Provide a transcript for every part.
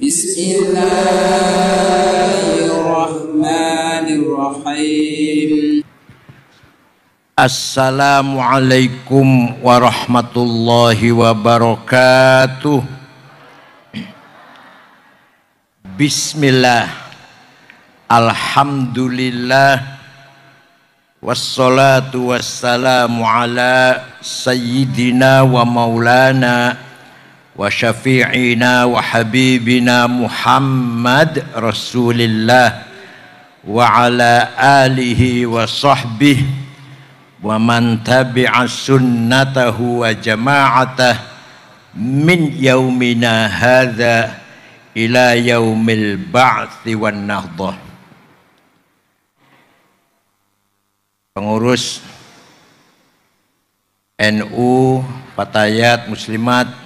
Bismillahirrahmanirrahim. Assalamualaikum warahmatullahi wabarakatuh. Bismillah, alhamdulillah, wassalatu wassalamu ala sayyidina wa maulana wa syafi'ina wa habibina Muhammad Rasulillah wa ala alihi wa sahbihi wa man tabi'a sunnatahu wa jama'atah min yaumina hadha ila yaumil ba'thi wan nahdah. Pengurus NU, Fatayat Muslimat,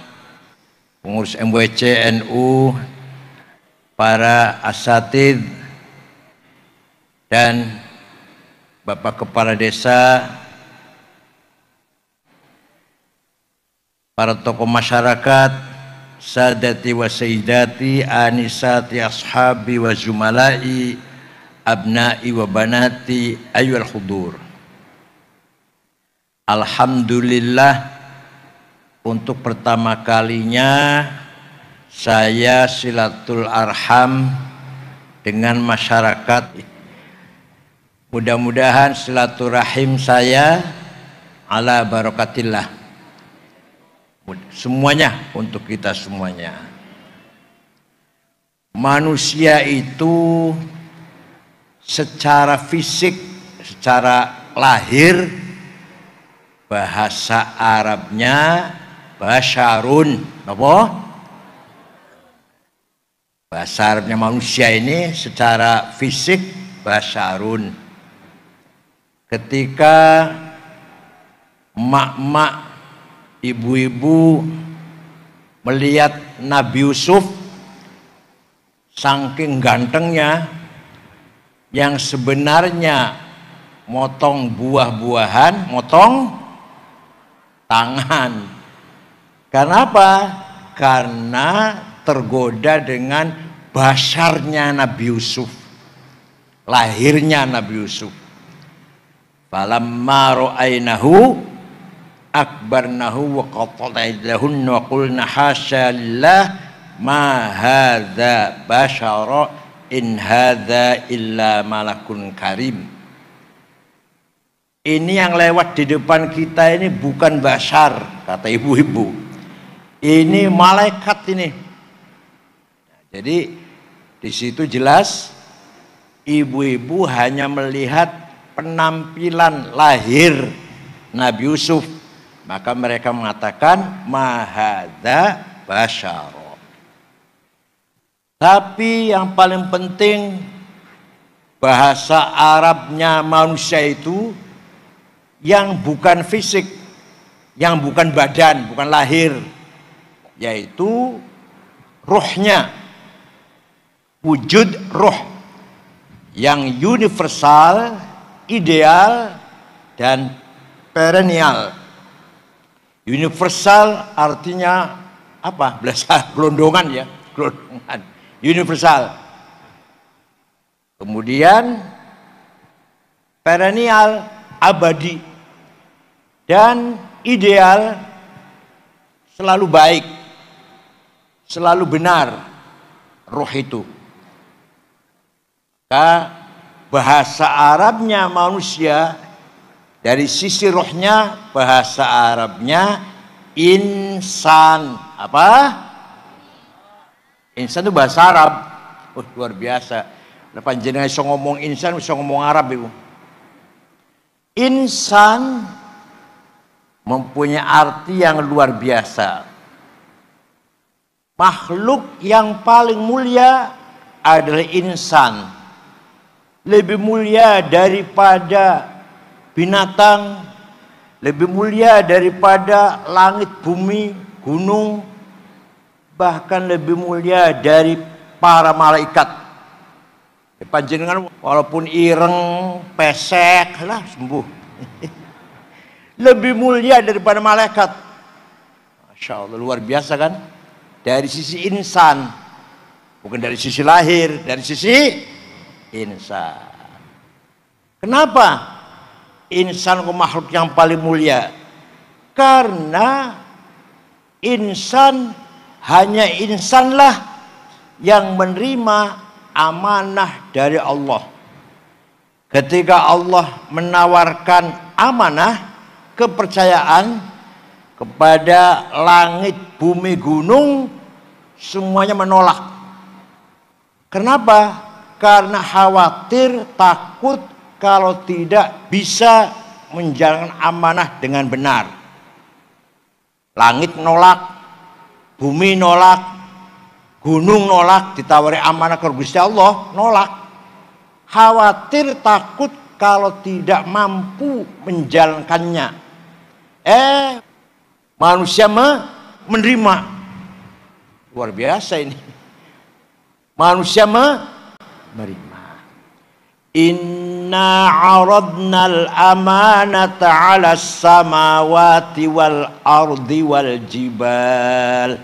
pengurus MWC NU, para asatidz dan Bapak Kepala Desa, para tokoh masyarakat, sadati wa sayyidati, anisati ashabi wa zumalai, abnai wa banati, ayyuhal hudur. Alhamdulillah, untuk pertama kalinya saya silatul arham dengan masyarakat. Mudah-mudahan silaturahim saya ala barakatillah, semuanya untuk kita semuanya. Manusia itu secara fisik, secara lahir, bahasa Arabnya basyarun, apa? Bahasa Arabnya manusia ini secara fisik basyarun. Ketika emak-emak, ibu-ibu melihat Nabi Yusuf saking gantengnya, yang sebenarnya motong buah-buahan, motong tangan. Kenapa? Karena tergoda dengan basarnya Nabi Yusuf, lahirnya Nabi Yusuf. Falamma ra'ainahu akbarnahu wa qata'idahun wa qulna hasya lillah ma hadza bashara in hadza illa malakun karim. Ini yang lewat di depan kita ini bukan bashar, kata ibu-ibu. Ini malaikat ini. Jadi di situ jelas ibu-ibu hanya melihat penampilan lahir Nabi Yusuf, maka mereka mengatakan ma hadza bashar. Tapi yang paling penting, bahasa Arabnya manusia itu yang bukan fisik, yang bukan badan, bukan lahir, yaitu ruhnya, wujud ruh yang universal, ideal, dan perennial. Universal artinya apa? Bahasa gelondongan ya, gelondongan. Universal. Kemudian perennial, abadi, dan ideal, selalu baik, selalu benar roh itu. Maka bahasa Arabnya manusia dari sisi rohnya, bahasa Arabnya insan. Apa? Insan itu bahasa Arab. Oh, luar biasa. Lepas jenengan bisa ngomong insan, bisa ngomong Arab ibu. Insan mempunyai arti yang luar biasa. Makhluk yang paling mulia adalah insan. Lebih mulia daripada binatang, lebih mulia daripada langit, bumi, gunung, bahkan lebih mulia dari para malaikat. Panjenengan walaupun ireng, pesek, lah sembuh. Lebih mulia daripada malaikat. Masya Allah, luar biasa kan? Dari sisi insan. Bukan dari sisi lahir, dari sisi insan. Kenapa? Insan itu makhluk yang paling mulia. Karena insan, hanya insanlah yang menerima amanah dari Allah. Ketika Allah menawarkan amanah, kepercayaan kepada langit, bumi, gunung, semuanya menolak. Kenapa? Karena khawatir, takut kalau tidak bisa menjalankan amanah dengan benar. Langit nolak, bumi nolak, gunung nolak, ditawari amanah ke Gusti Allah, nolak. Khawatir, takut kalau tidak mampu menjalankannya. Manusia menerima. Luar biasa ini. Manusia menerima. Inna aradnal amanata 'alas samawati wal ardi wal jibal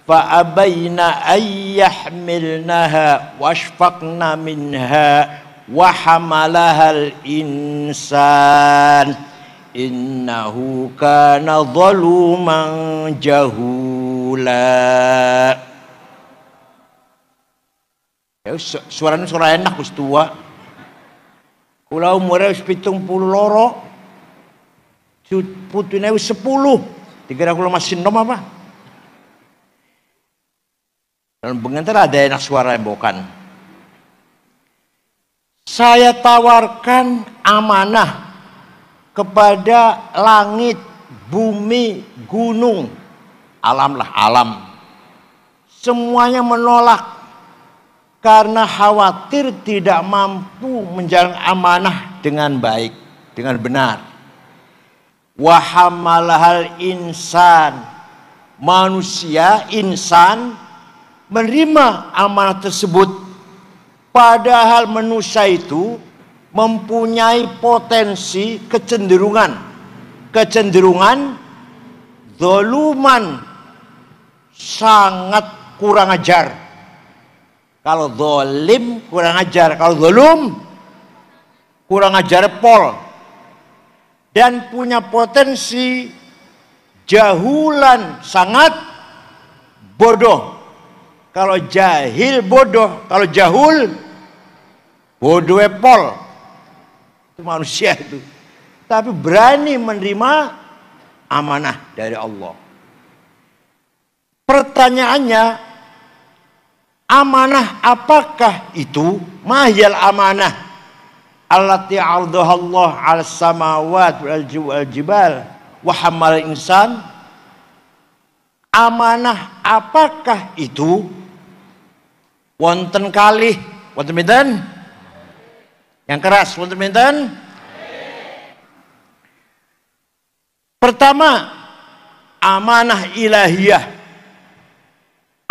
fa abaina ay yahmilnaha washfaqna minha wa hamalahal insan innahu kana zaluman jahula. Ya, suaranya suara enak Gus tua. Kula umure wis 72, putune wis 10. Dikira kula masih nom apa? Dan bentar ada enak suara yang bukan. Saya tawarkan amanah kepada langit, bumi, gunung, alam lah, alam. Semuanya menolak. Karena khawatir tidak mampu menjalankan amanah dengan baik, dengan benar. Wa hamalahal insan, manusia, insan menerima amanah tersebut. Padahal manusia itu mempunyai potensi kecenderungan zaluman, sangat kurang ajar. Kalau zalim kurang ajar, kalau zalum kurang ajar pol. Dan punya potensi jahulan, sangat bodoh. Kalau jahil bodoh, kalau jahul bodoh pol. Itu manusia itu. Tapi berani menerima amanah dari Allah. Pertanyaannya, amanah apakah itu? Mahyal amanah allati 'ardaha Allah 'alas samawati wal jibal wa hamal insan. Amanah apakah itu? Wonten kalih, wonten pinten? Yang keras, wonten pinten? Pertama, amanah ilahiyah.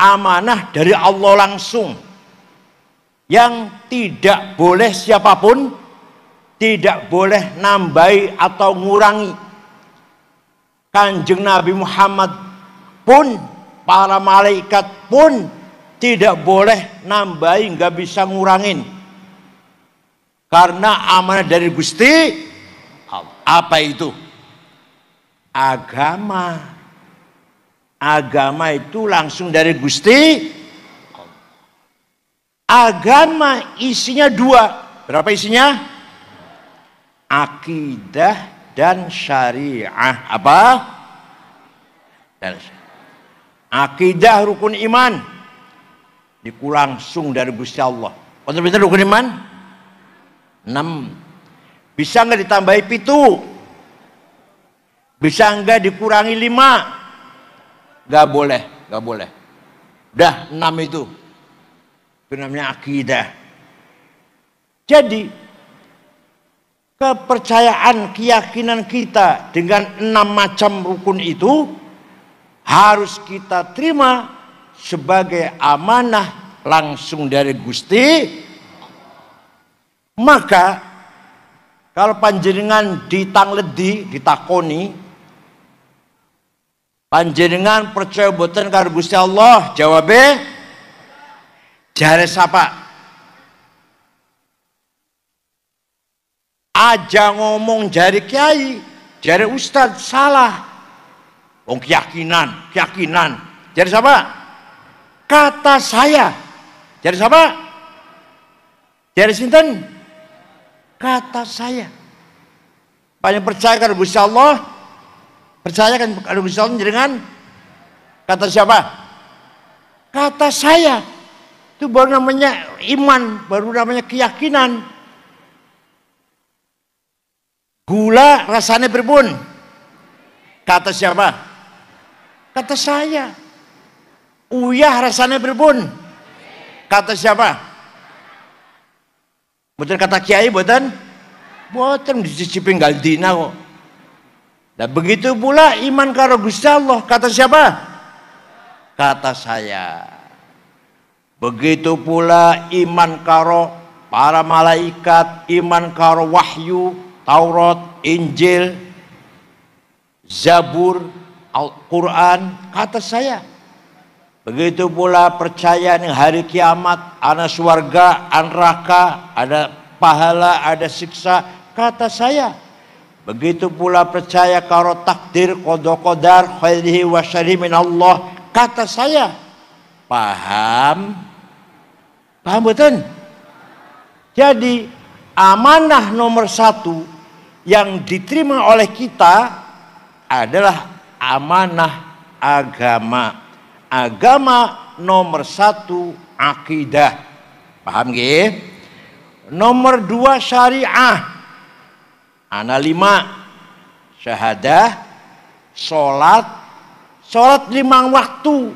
Amanah dari Allah langsung, yang tidak boleh siapapun, tidak boleh nambahi atau ngurangi. Kanjeng Nabi Muhammad pun, para malaikat pun tidak boleh nambahi, nggak bisa ngurangin. Karena amanah dari Gusti Allah. Apa itu? Agama. Agama itu langsung dari Gusti. Agama isinya dua. Berapa isinya? Akidah dan syariah. Apa? Akidah rukun iman. Itu langsung dari Gusti Allah. Untuk betul rukun iman? 6. Bisa nggak ditambahi 7? Bisa nggak dikurangi 5? Gak boleh, gak boleh. Udah 6 itu. Itu namanya akidah. Jadi kepercayaan, keyakinan kita dengan 6 macam rukun itu harus kita terima sebagai amanah langsung dari Gusti. Maka kalau panjenengan ditangledi, ditakoni, panjenengan percaya boten karo Gusti Allah? Jawabe Jare siapa? Aja ngomong jari kiai, jari ustadz salah. Wong keyakinan. Jari siapa? Kata saya. Jari siapa? Jari sinten? Kata saya. Banyak percaya kepada Gusti Allah. Percaya kan kepada Gusti Allah dengan kata siapa? Kata saya. Itu baru namanya iman, baru namanya keyakinan. Gula rasanya berbun. Kata siapa? Kata saya. Uyah rasanya berbun. Kata siapa? Betul kata kiai, betul? Betul dicicipin galdina kok. Dan begitu pula iman karo Gusti Allah. Kata siapa? Kata saya. Begitu pula iman karo para malaikat, iman karo wahyu, Taurat, Injil, Zabur, Al-Quran, kata saya. Begitu pula percaya nih hari kiamat, ada surga, ada neraka, ada pahala, ada siksa, kata saya. Begitu pula percaya karo takdir, qada qadar, khairihi wa syarrihi min Allah, kata saya. Paham? Paham betul? Jadi amanah nomor 1 yang diterima oleh kita adalah amanah agama. Agama nomor 1 akidah. Paham nggih? Nomor 2 syariah. Ana 5 syahadah, salat 5 waktu.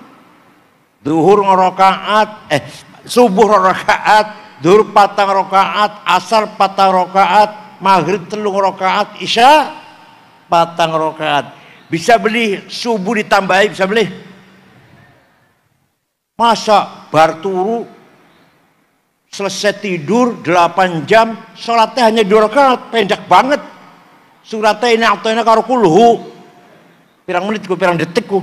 Zuhur rakaat, subuh rakaat, zuhur 4 rakaat, asar 4 rakaat, maghrib 3 rakaat, isya 4 rakaat. Bisa beli subuh ditambahi, bisa beli. Masa bar turu selesai tidur 8 jam, sholatnya hanya 2 rakaat, pendek banget. Suratnya ini atau ini karo kulhu. Pirang menit ku, pirang detik ku.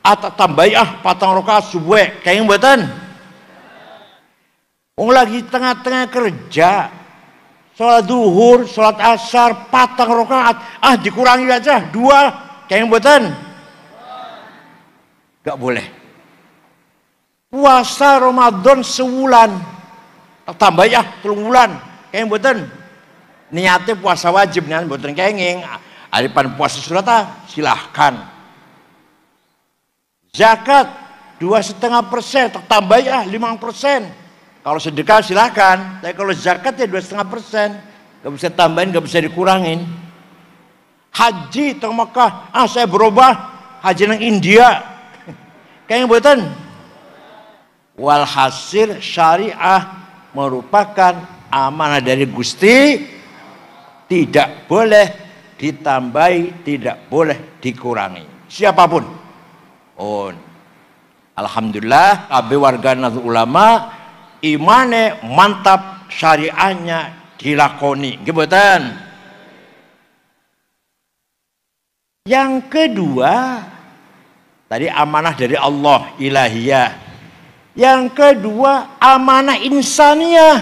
Atau tambahi 4 rakaat subuh, kayaknya buatan. Lagi tengah-tengah kerja, sholat duhur, sholat asar, 4 rakaat, dikurangi aja 2, kayaknya buatan. Gak boleh. Puasa Ramadan sebulan, tambah 3 bulan, kayaknya buatan. Niatnya puasa wajib, nih buatan kayaknya. Haripan puasa surat silahkan. Zakat 2,5%, tambah 5%. Kalau sedekah silahkan, tapi kalau zakat ya 2,5%, gak bisa tambahin, gak bisa dikurangin. Haji teng Mekah, saya berubah haji nang India, kayaknya buatan. Walhasil syariah merupakan amanah dari Gusti, tidak boleh ditambahi, tidak boleh dikurangi. Siapapun. Alhamdulillah, kabeh warga Nahdlatul Ulama imane mantap, syariahnya dilakoni. Nggih mboten? Yang kedua, tadi amanah dari Allah, ilahiyah. Yang kedua, amanah insaniyah.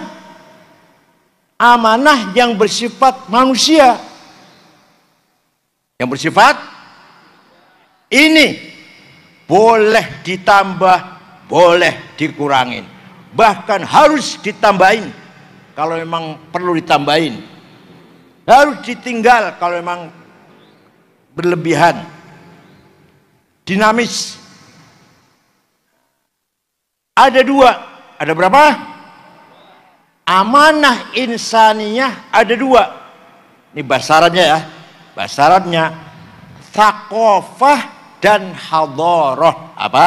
Amanah yang bersifat manusia. Yang bersifat ini boleh ditambah, boleh dikurangin. Bahkan harus ditambahin kalau memang perlu ditambahin. Harus ditinggal kalau memang berlebihan. Dinamis. Ada 2. Ada berapa? Amanah insaniyah ada 2. Ini basarannya ya. Basarannya thaqafah dan hadharah. Apa?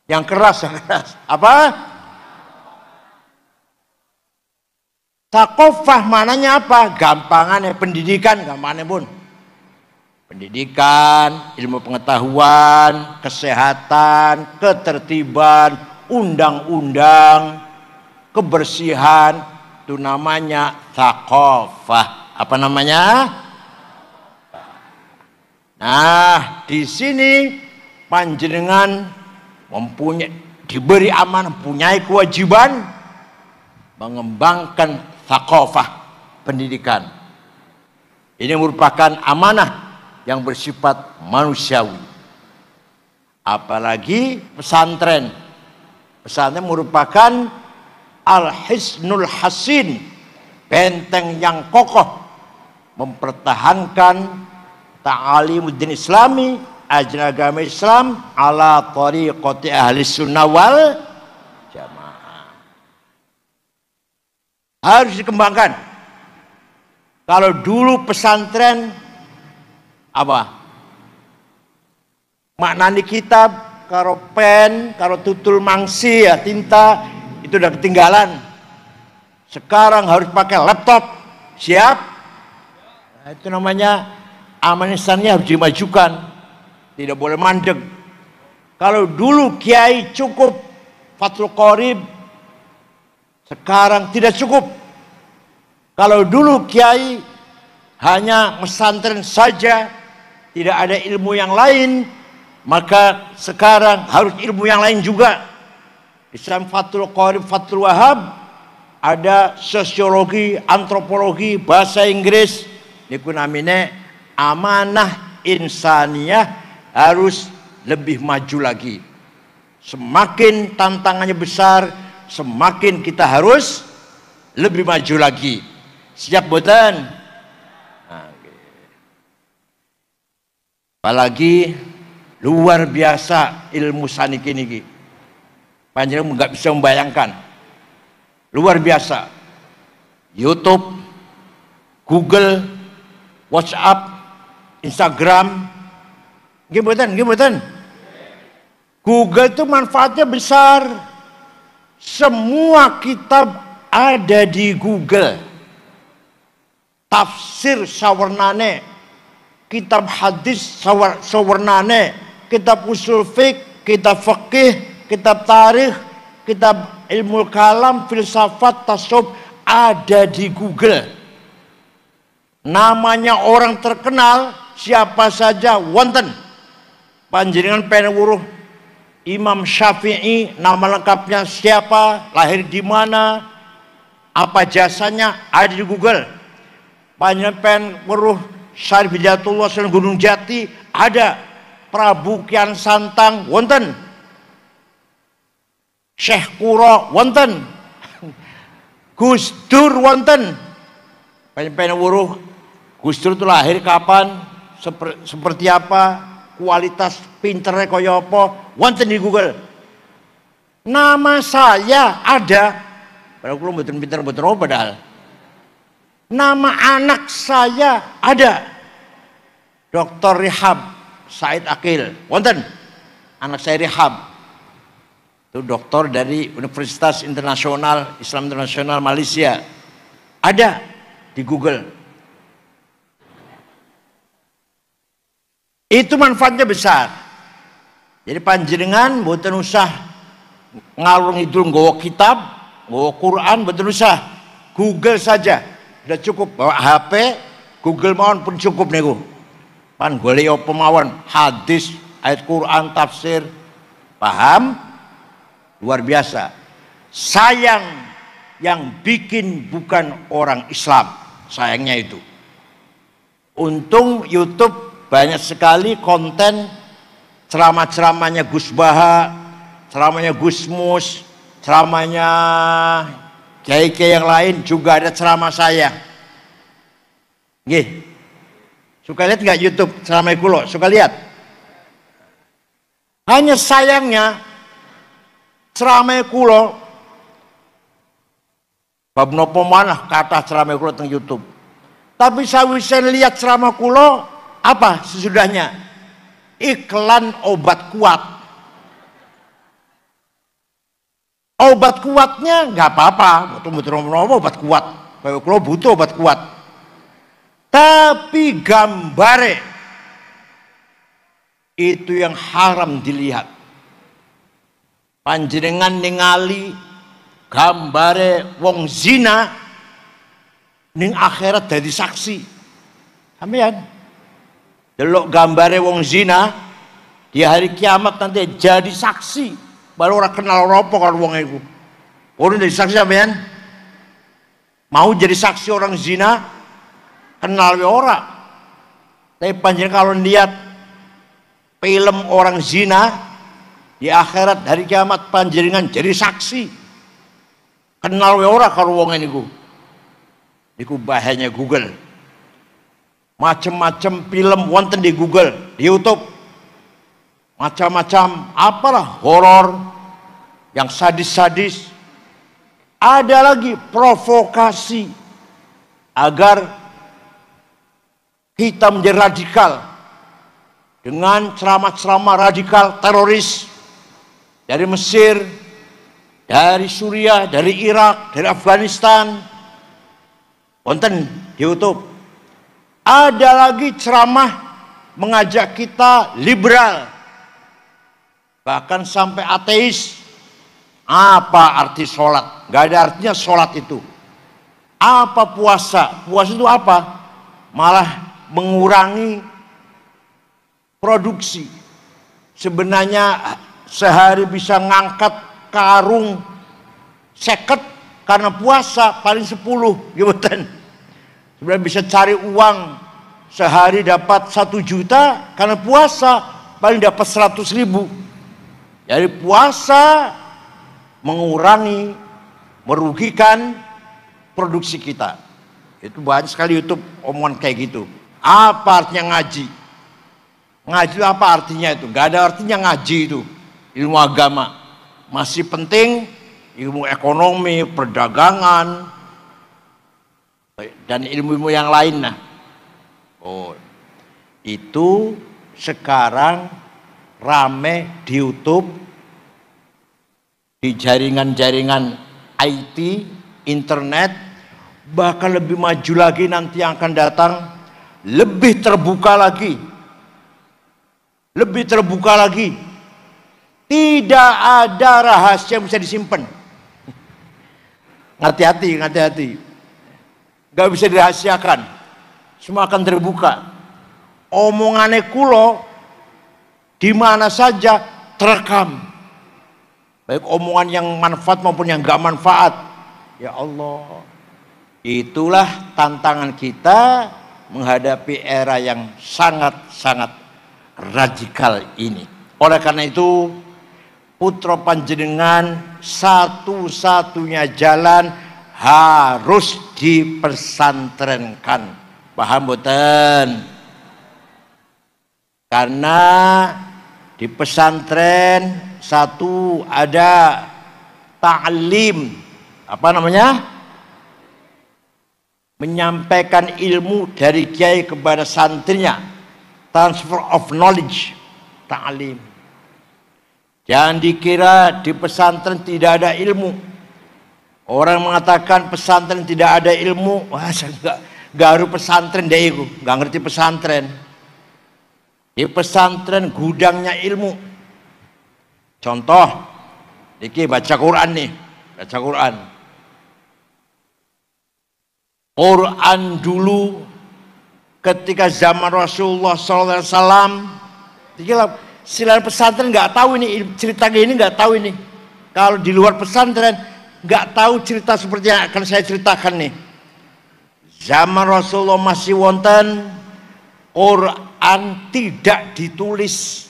Yang keras. Apa? Thaqafah mananya apa? Gampangannya pendidikan, gampangannya pun. Pendidikan, ilmu pengetahuan, kesehatan, ketertiban, undang-undang, kebersihan, itu namanya thaqafah. Apa namanya? Nah, di sini panjenengan mempunyai diberi amanah, punya kewajiban mengembangkan thaqafah, pendidikan. Ini merupakan amanah yang bersifat manusiawi. Apalagi pesantren. Pesantren merupakan al-hisnul hasin, benteng yang kokoh mempertahankan ta'alimuddin islami, ajaran agama Islam ala tariqati ahli sunnah wal jamaah. Harus dikembangkan. Kalau dulu pesantren apa? Maknani kitab, karo pen, karo tutul mangsi ya tinta itu udah ketinggalan. Sekarang harus pakai laptop. Siap? Nah, itu namanya amanisannya harus dimajukan. Tidak boleh mandek. Kalau dulu kiai cukup Fathul Qorib, sekarang tidak cukup. Kalau dulu kiai hanya pesantren saja, tidak ada ilmu yang lain, maka sekarang harus ilmu yang lain juga. Di samping Fathul Qorib, Fathul Wahab, ada sosiologi, antropologi, bahasa Inggris. Niku namine amanah insaniyah harus lebih maju lagi. Semakin tantangannya besar, semakin kita harus lebih maju lagi. Siap boten? Apalagi luar biasa ilmu saniki niki. Panjenengan nggak bisa membayangkan. Luar biasa. YouTube, Google, WhatsApp, Instagram. Gimana? Google itu manfaatnya besar. Semua kitab ada di Google. Tafsir sawarnane, kitab hadis sawarnane, kitab usul fiqh, kitab fikih, kitab tarikh, kitab ilmu kalam, filsafat, tasawuf ada di Google. Namanya orang terkenal siapa saja wonten. Panjenengan pengen wuruh Imam Syafi'i, nama lengkapnya siapa, lahir di mana, apa jasanya, ada di Google. Panjenengan pengen wuruh Syarif Hidayatullah Sunan Gunung Jati, ada. Prabu Kian Santang wonten. Syekh Kuro wonten. Gus Dur wonten. Pengen wuruh Gus Dur itu lahir kapan, seperti apa, kualitas pinternya kaya apa, wonten di Google. Nama saya ada. Padahal kula mboten pinter-pinter padahal. Nama anak saya ada. Dr. Rihab Said Akil wonten. Anak saya Rihab. Itu doktor dari Universitas Internasional Islam Internasional Malaysia. Ada di Google. Itu manfaatnya besar. Jadi panjenengan mboten usah ngalung idul nggawa kitab, nggawa Quran, mboten usah. Google saja. Sudah cukup. Bawa HP, Google mawon pun cukup niku. Pan golek apa mawon, hadis, ayat Quran, tafsir. Paham? Luar biasa. Sayang yang bikin bukan orang Islam. Sayangnya itu. Untung YouTube banyak sekali konten ceramah-ceramahnya Gus Baha, ceramahnya Gus Mus, ceramahnya kiai-kiai yang lain, juga ada ceramah saya. Nggih. Suka lihat nggak YouTube ceramah kulo? Suka lihat? Hanya sayangnya ceramah kulo bab nopo manah kata ceramah kulo teng YouTube. Tapi sawise lihat ceramah kulo apa sesudahnya? Iklan obat kuat. Obat kuatnya nggak apa-apa, betul-betul obat kuat. Kayak kulo butuh obat kuat. Tapi gambare itu yang haram dilihat. Panjenengan ningali gambare wong zina ning akhirat dadi saksi. Sampeyan delok gambare wong zina di hari kiamat nanti jadi saksi baru orang kenal ropo kalau wong iku. Orang jadi saksi sampean? Mau jadi saksi orang zina? Kenal we ora. Tapi panjenengan kalau lihat film orang zina di akhirat hari kiamat panjenengan jadi saksi. Kenal we ora kalau wong niku. Iku bahayanya Google. Macam-macam film wonten di Google, di YouTube. Macam-macam apalah horor yang sadis-sadis. Ada lagi provokasi agar kita menjadi radikal dengan ceramah-ceramah radikal teroris dari Mesir, dari Suriah, dari Irak, dari Afghanistan. Wonten di YouTube. Ada lagi ceramah mengajak kita liberal, bahkan sampai ateis. Apa arti sholat? Gak ada artinya sholat itu. Apa puasa? Puasa itu apa? Malah mengurangi produksi. Sebenarnya sehari bisa ngangkat karung 50 karena puasa, paling 10 gitu. Sebenarnya bisa cari uang sehari dapat 1 juta karena puasa, paling dapat 100.000. Jadi puasa mengurangi, merugikan produksi kita. Itu banyak sekali YouTube omongan kayak gitu. Apa artinya ngaji? Ngaji itu apa artinya itu? Gak ada artinya ngaji itu. Ilmu agama masih penting, ilmu ekonomi, perdagangan, dan ilmu-ilmu yang lain. Oh, itu sekarang rame di YouTube, di jaringan-jaringan IT, internet, bahkan lebih maju lagi nanti yang akan datang, lebih terbuka lagi. Lebih terbuka lagi. Tidak ada rahasia yang bisa disimpan. Hati-hati, hati-hati. Gak bisa dirahasiakan. Semua akan terbuka. Omongannya kulo di mana saja terekam. Baik omongan yang manfaat maupun yang gak manfaat. Ya Allah, itulah tantangan kita menghadapi era yang sangat-sangat radikal ini. Oleh karena itu, putra panjenengan satu-satunya jalan harus dipersantrenkan. Paham boten? Karena di pesantren satu ada ta'lim, apa namanya? Menyampaikan ilmu dari kiai kepada santrinya, transfer of knowledge, ta'lim. Jangan dikira di pesantren tidak ada ilmu. Orang mengatakan pesantren tidak ada ilmu, wah saya gak harus pesantren deh, gak ngerti pesantren. Di pesantren gudangnya ilmu. Contoh, iki baca Quran nih, baca Quran. Quran dulu ketika zaman Rasulullah SAW, selain pesantren nggak tahu ini cerita ini, nggak tahu ini. Kalau di luar pesantren nggak tahu cerita seperti yang akan saya ceritakan nih. Zaman Rasulullah masih wonten, Quran tidak ditulis.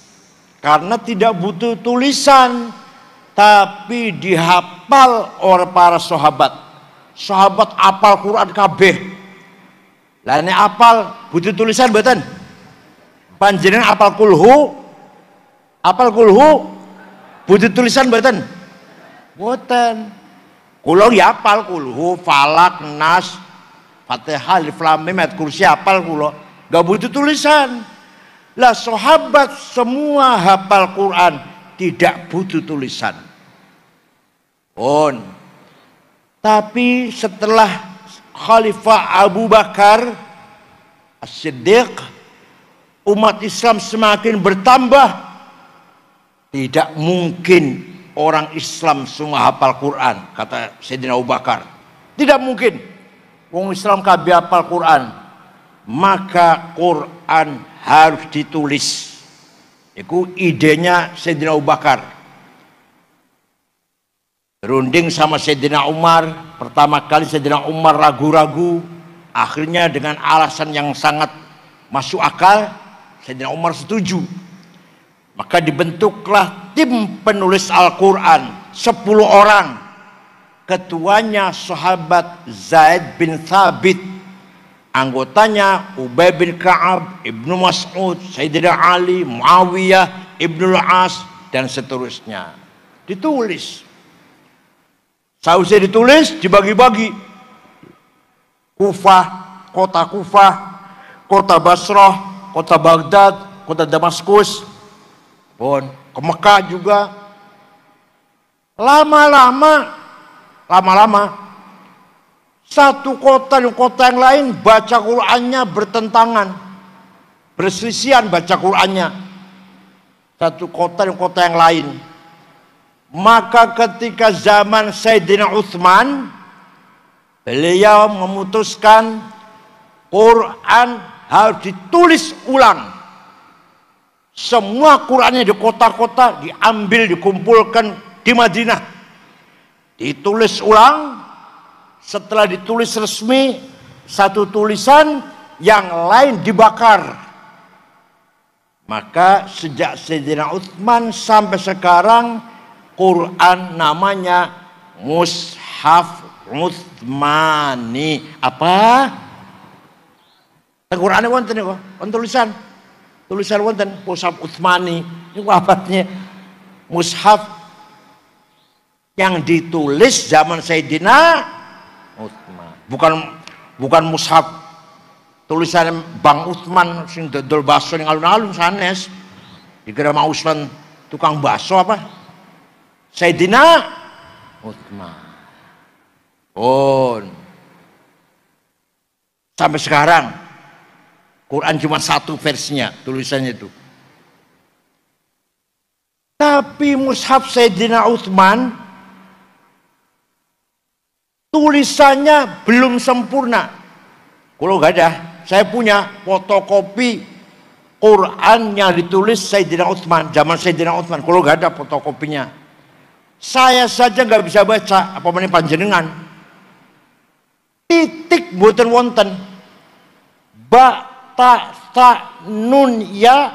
Karena tidak butuh tulisan, tapi dihafal oleh para sahabat. Sahabat apal Quran kabeh. Lah nek apal butuh tulisan mboten? Panjenengan apal kulhu? Apal kulhu? Butuh tulisan mboten? Mboten. Kula ya apal kulhu, falak, nas, Fatihah, alif lam mim, ayat kursi apal kula. Enggak butuh tulisan. Lah sahabat semua hafal Quran, tidak butuh tulisan. Tapi setelah Khalifah Abu Bakar As-Siddiq, umat Islam semakin bertambah. Tidak mungkin orang Islam semua hafal Quran, kata Sayyidina Abu Bakar. Tidak mungkin. Wong Islam kabeh hafal Quran. Maka Quran harus ditulis. Itu idenya Sayyidina Abu Bakar. berunding sama Sayyidina Umar. Pertama kali Sayyidina Umar ragu-ragu, akhirnya dengan alasan yang sangat masuk akal Sayyidina Umar setuju. Maka dibentuklah tim penulis Al-Quran 10 orang. Ketuanya sahabat Zaid bin Thabit, anggotanya Ubay bin Ka'ab, Ibnu Mas'ud, Sayyidina Ali, Muawiyah, Ibnu Al-As, dan seterusnya. Ditulis. Sausnya ditulis, dibagi-bagi. Kufah, kota Basrah, kota Baghdad, kota Damaskus, ke Mekah juga. Lama-lama satu kota dan kota yang lain baca Qur'annya bertentangan, berselisihan baca Qur'annya. Satu kota dan kota yang lain. Maka ketika zaman Sayyidina Utsman, beliau memutuskan Quran harus ditulis ulang. Semua Qurannya di kota-kota diambil, dikumpulkan di Madinah, ditulis ulang. Setelah ditulis resmi, satu tulisan, yang lain dibakar. Maka sejak Sayyidina Utsman sampai sekarang, Quran namanya Mushaf Utsmani. Apa? Quran wonten niku, tulisan wonten Mushaf Utsmani. Niku abadnya mushaf yang ditulis zaman Sayyidina Utsman. Bukan mushaf tulisan Bang Utsman sing dodol bakso ning alun-alun sanes. Dikira Mang Utsman tukang bakso apa? Sayyidina Utsman. Sampai sekarang Quran cuma satu versinya, tulisannya itu. Tapi mushaf Sayyidina Utsman tulisannya belum sempurna. Kalau nggak ada, saya punya fotokopi Quran yang ditulis Sayyidina Utsman, zaman Sayyidina Utsman. Kalau nggak ada fotokopinya, saya saja nggak bisa baca, apa meneh panjenengan. Titik mboten wonten. Ba, ta, ta, nun, ya,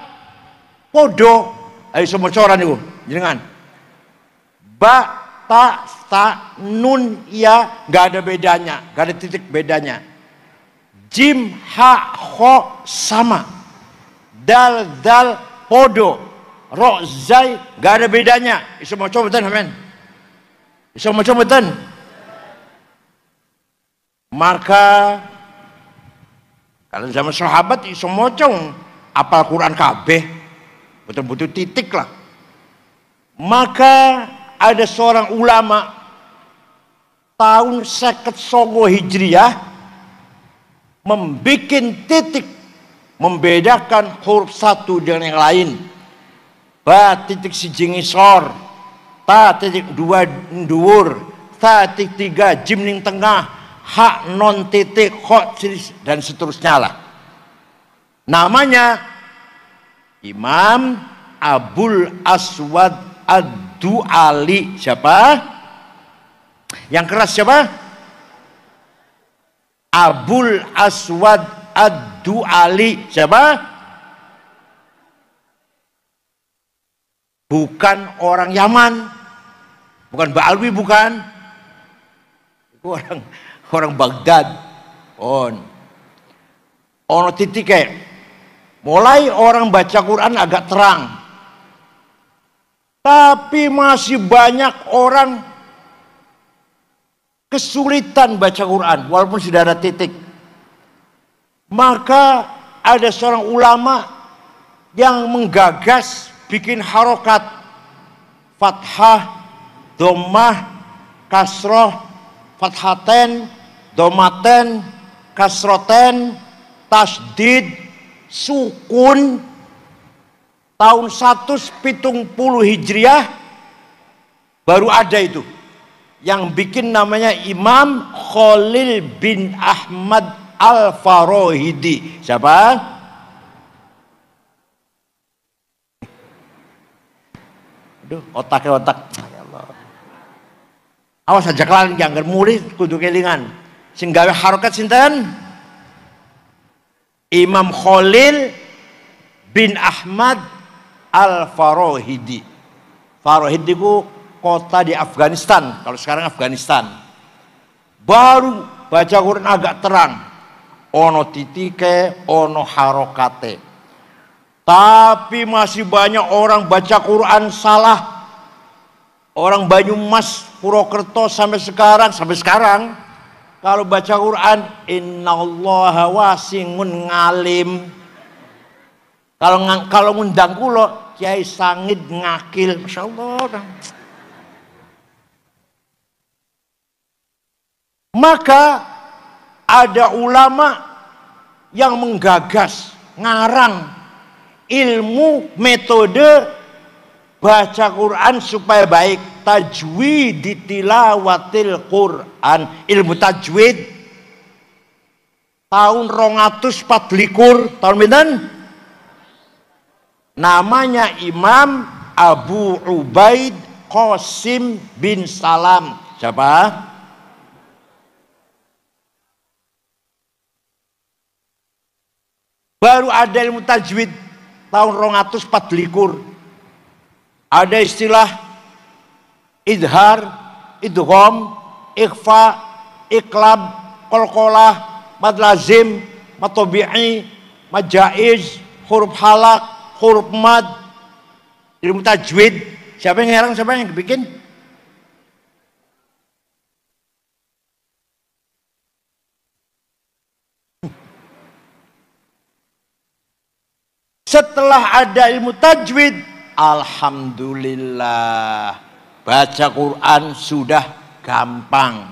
podo. Ayo semua coran niku, jenengan. Ba, ta, nun, ya, nggak ada bedanya, nggak ada titik bedanya. Jim, ha, kho sama. Dal, podo. Ro, zai, nggak ada bedanya. Iso maca mboten, amen. Iso maca mboten. Maka kalau zaman sahabat iso maca apal Quran kabeh, betul-betul titik lah. Maka ada seorang ulama tahun 59 Hijriah membikin titik, membedakan huruf satu dengan yang lain. Ba titik siji ngisor, ta titik dua dhuwur, ta titik tiga jim ning tengah, ha non titik kho dan seterusnya lah. Namanya Imam Abul Aswad Ad-Du'ali. Siapa? Yang keras siapa? Abul Aswad Ad-Du'ali. Siapa? Bukan orang Yaman, bukan Ba'alwi, bukan. Itu orang Baghdad. Ono titik kayak mulai orang baca Quran agak terang, tapi masih banyak orang kesulitan baca Quran walaupun sudah ada titik. Maka ada seorang ulama yang menggagas bikin harokat fathah, dhammah, kasroh, fathaten, domaten, kasroten, tasdid, sukun. Tahun 170 Hijriah baru ada itu. Yang bikin namanya Imam Khalil bin Ahmad Al-Farahidi. Siapa? Aduh, otak. Ya Allah. Awas aja kelan yang murid kudu kelingan. Sing gawe harokat sinten? Imam Khalil bin Ahmad Al-Farahidi. Farahidi itu kota di Afghanistan, kalau sekarang Afghanistan. Baru baca Quran agak terang. Ono titike, ono harokate. Tapi masih banyak orang baca Quran salah. Orang Banyumas, Purwokerto sampai sekarang kalau baca Quran innallaha wasi'un ngalim. Kalau ngundang kula Kiai Sangid ngakil, masyaallah. Maka ada ulama yang menggagas ngarang ilmu metode baca Quran supaya baik, tajwid tilawatil Quran, ilmu tajwid tahun 224 tahun pinten? Namanya Imam Abu Ubaid Qasim bin Salam. Siapa? Baru ada ilmu tajwid tahun 224. Ada istilah idhar, idgham, ikhfa, iklab, qalqalah, mad lazim, mad tabi'i, mad jaiz, huruf halak, huruf mad. Ilmu tajwid. Siapa yang ngarang, siapa yang bikin? Setelah ada ilmu tajwid, alhamdulillah, baca Quran sudah gampang.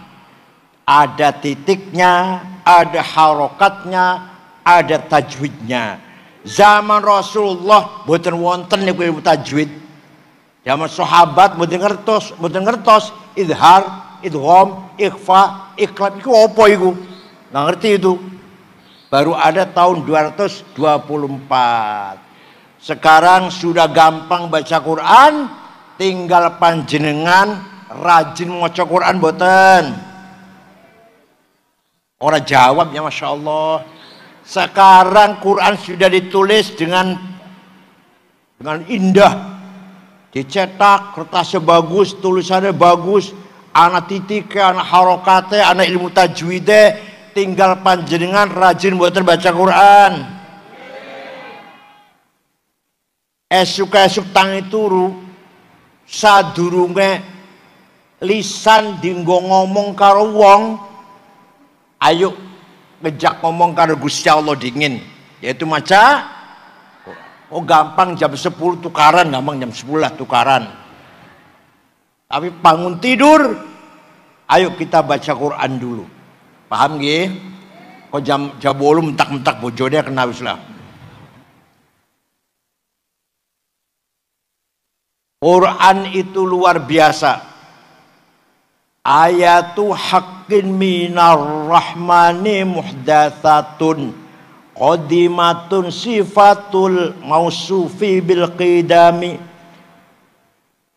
Ada titiknya, ada harokatnya, ada tajwidnya. Zaman Rasulullah boten wonten niku ilmu tajwid. Zaman sahabat boten ngertos idhar, idgham, ikhfa, iklab iku apa iku? Nggak ngerti itu. Baru ada tahun 224. Sekarang sudah gampang baca Quran, tinggal panjenengan rajin maca Quran boten. Orang jawab ya, masya Allah. Sekarang Quran sudah ditulis dengan indah, dicetak, kertasnya bagus, tulisannya bagus, anak titik, anak harokate, anak ilmu tajwide, tinggal panjenengan rajin boten baca Quran. Esuk-esuk tangi turu sadurunge lisan dinggo ngomong karo wong, ayo ngejak ngomong karo Gusti Allah dingin, yaitu maca. Oh gampang, jam 10 tukaran, gampang jam 10 lah tukaran. Tapi bangun tidur, ayo kita baca Quran dulu. Paham nggih? Kok jam 8 mentak-mentak bojone kena wis lah. Quran itu luar biasa. Ayatu haqqin minar rahmani muhdatsatun qadimatun sifatul mausufi bil qidami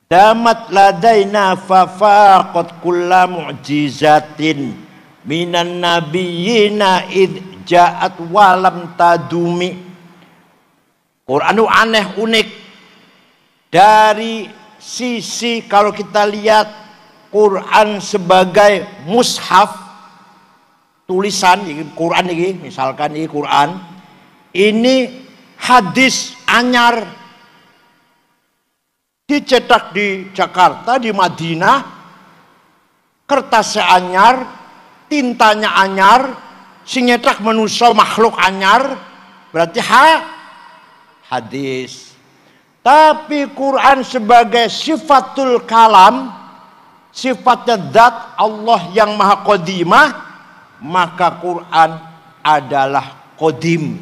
damat ladaina fafaqat kulla mu'jizatin minan nabiyyina id ja'at walam tadumi. Quran itu aneh, unik. Dari sisi kalau kita lihat Quran sebagai mushaf, tulisan Quran ini, misalkan ini Quran, ini hadis anyar dicetak di Jakarta, di Madinah, kertasnya anyar, tintanya anyar, sing nyetak manusia makhluk anyar, berarti hadis. Tapi Quran sebagai sifatul kalam, sifatnya zat Allah yang maha qadimah, maka Quran adalah qadim.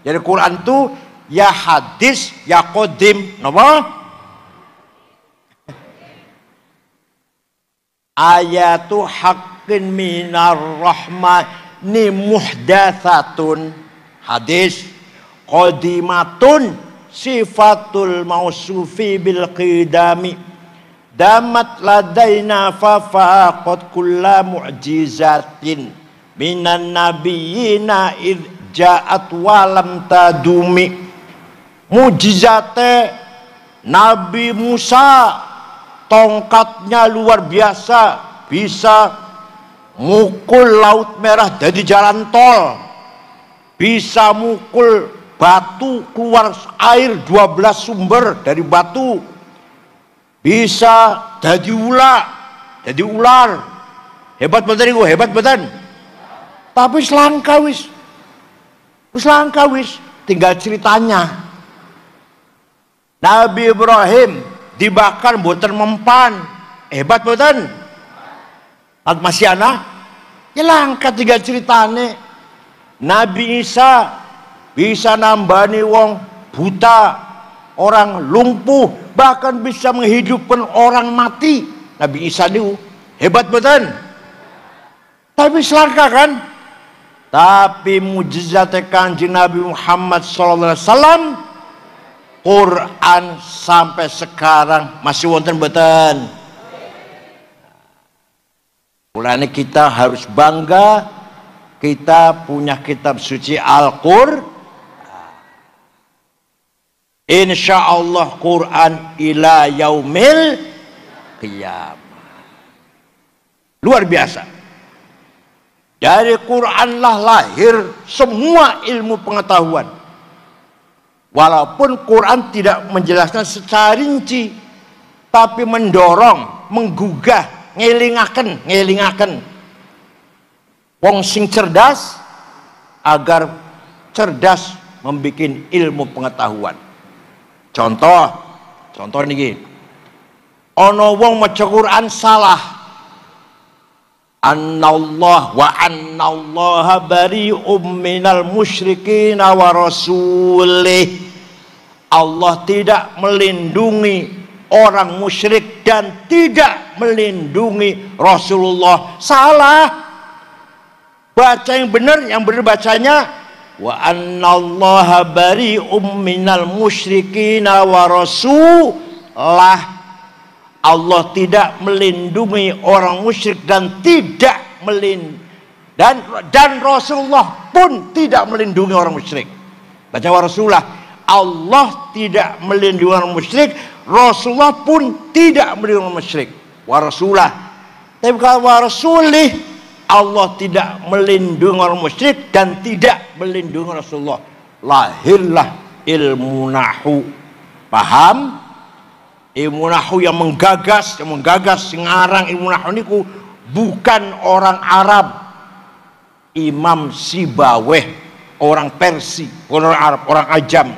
Jadi Quran itu ya hadis ya qadim. Napa? Ayatu haqqin minar rahmani muhdatsatun, hadis, qadimatun sifatul mausufi bil qidami damat ladaina fafaqat kulla mu'jizatin minan nabiyina id ja'at walam tadumi. Mujizate Nabi Musa, tongkatnya luar biasa, bisa mukul laut merah jadi jalan tol, bisa mukul batu keluar air 12 sumber dari batu, bisa jadi ular. Hebat betul itu, hebat betul. Tapi selangkah wis, tinggal ceritanya. Nabi Ibrahim dibakar mboten mempan, hebat betul. Masih anak, ya langkah tinggal ceritane. Nabi Isa bisa nambani wong buta, orang lumpuh, bahkan bisa menghidupkan orang mati. Nabi Isa itu hebat betul. Tapi selangkah kan? Tapi mujizat Kanjeng Nabi Muhammad SAW, Quran sampai sekarang masih wonten betul. Mulanya kita harus bangga, kita punya kitab suci Al-Qur'an. Insya Allah Quran ila yaumil qiyamah. Luar biasa. Dari Quranlah lahir semua ilmu pengetahuan. Walaupun Quran tidak menjelaskan secara rinci, tapi mendorong, menggugah, ngelingaken wong sing cerdas agar cerdas membuat ilmu pengetahuan. Contoh niki, ono wong maca Quran salah, annallaha bari'um minal musyrikin wa rasulih. Allah tidak melindungi orang musyrik dan tidak melindungi Rasulullah. Salah. Baca yang benar bacanya wa annallaha bari'um minal musyrikin wa rasulah. Allah tidak melindungi orang musyrik dan tidak dan Rasulullah pun tidak melindungi orang musyrik. Baca wa rasulah. Allah tidak melindungi orang musyrik, Rasulullah pun tidak melindungi orang musyrik. Wa rasulah. Tapi kalau wa rasulih, Allah tidak melindungi orang musyrik dan tidak melindungi Rasulullah. Lahirlah ilmu nahu. Paham? Ilmu nahu yang menggagas ngarang ilmu nahu niku bukan orang Arab. Imam Sibaweh, orang Persia, orang Arab, orang Ajam.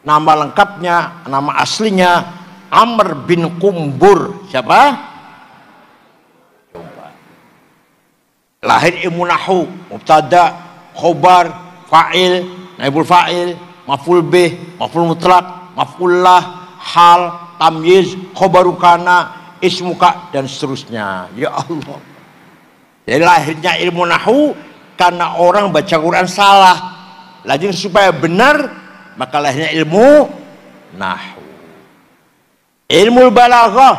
Nama lengkapnya, nama aslinya Amr bin Kumbur. Siapa? Coba. Lahir ilmu nahu, mubtada, khobar, fa'il, naibul fa'il, maf'ul bih, maf'ul mutlak, maf'ullah, hal, tamyiz, khobarukana, ismuka, dan seterusnya. Ya Allah. Jadi lahirnya ilmu nahu karena orang baca Quran salah. Lagi supaya benar, maka lahirnya ilmu nahu. Ilmu balaghah,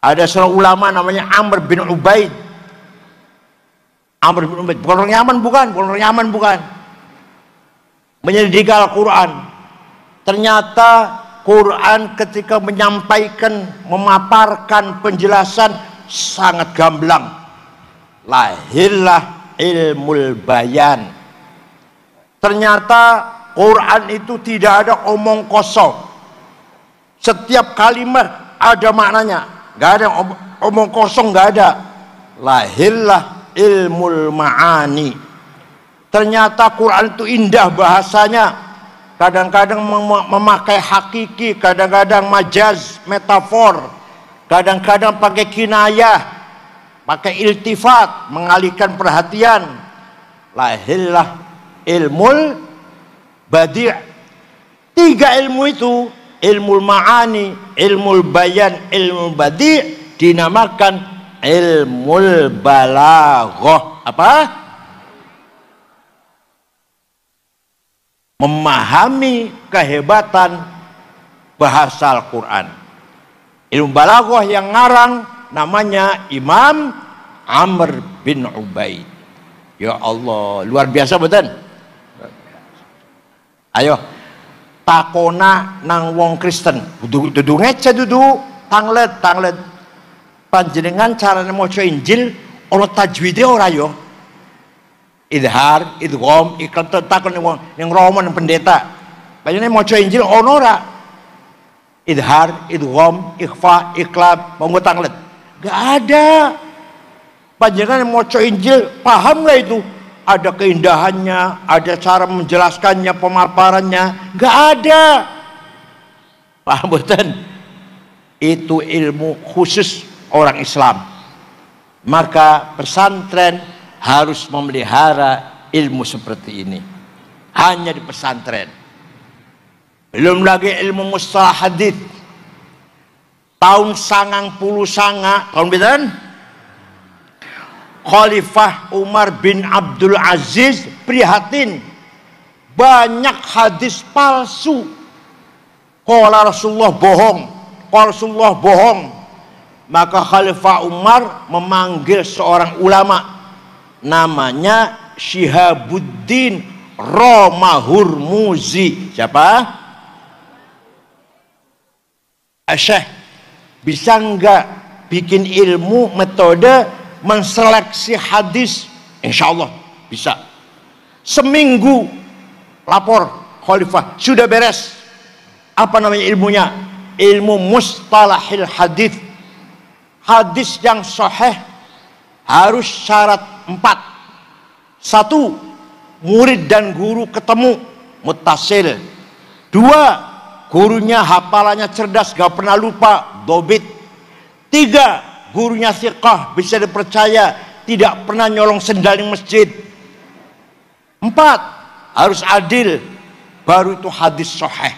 ada seorang ulama namanya Amr bin Ubaid. Bukan orang Yaman, bukan. Menyelidiki Al-Quran. Ternyata Quran ketika menyampaikan, memaparkan penjelasan sangat gamblang. Lahirlah ilmu bayan. Ternyata Quran itu tidak ada omong kosong. Setiap kalimat ada maknanya. Gak ada omong kosong, gak ada. Lahirlah ilmu ma'ani. Ternyata Quran itu indah bahasanya. Kadang-kadang memakai hakiki, kadang-kadang majaz, metafor, kadang-kadang pakai kinayah, pakai iltifat, mengalihkan perhatian. Lahirlah ilmu badi'. 3 ilmu itu, ilmu ma'ani, ilmu bayan, ilmu badi', dinamakan ilmu balaghah. Apa? Memahami kehebatan bahasa Al-Quran. Ilmu balaghah yang ngarang namanya Imam Amr bin Ubaid. Ya Allah, luar biasa betul. Ayo takona nang wong Kristen, dudu ngece dudu tanglet panjenengan carane maca Injil ana tajwide ora yo? Idhar, idgham, iklan takon ning romo ning pendeta. Panjenengan maca Injil ana ora? Idhar, idgham, ikhfa, iklab, monggo tanglet. Gak ada. Panjenengan maca Injil paham gak itu? Ada keindahannya, ada cara menjelaskannya, pemaparannya. Gak ada. Paham betul? Itu ilmu khusus orang Islam. Maka pesantren harus memelihara ilmu seperti ini. Hanya di pesantren. Belum lagi ilmu mustalah hadits. Tahun 99 tahun bedan Khalifah Umar bin Abdul Aziz prihatin banyak hadis palsu. Qala Rasulullah bohong, qala Rasulullah bohong. Maka Khalifah Umar memanggil seorang ulama namanya Syihabuddin Romahurmuzi. Siapa? Syekh, bisa enggak bikin ilmu metode menseleksi hadis? Insya Allah bisa. Seminggu lapor Khalifah, sudah beres. Apa namanya ilmunya? Ilmu mustalahil hadis. Hadis yang sahih harus syarat 4. 1. Murid dan guru ketemu muttasil. 2. Gurunya hafalannya cerdas, gak pernah lupa, dobit. 3. Gurunya thiqah, bisa dipercaya, tidak pernah nyolong sendal di masjid. 4. Harus adil, baru itu hadis sahih.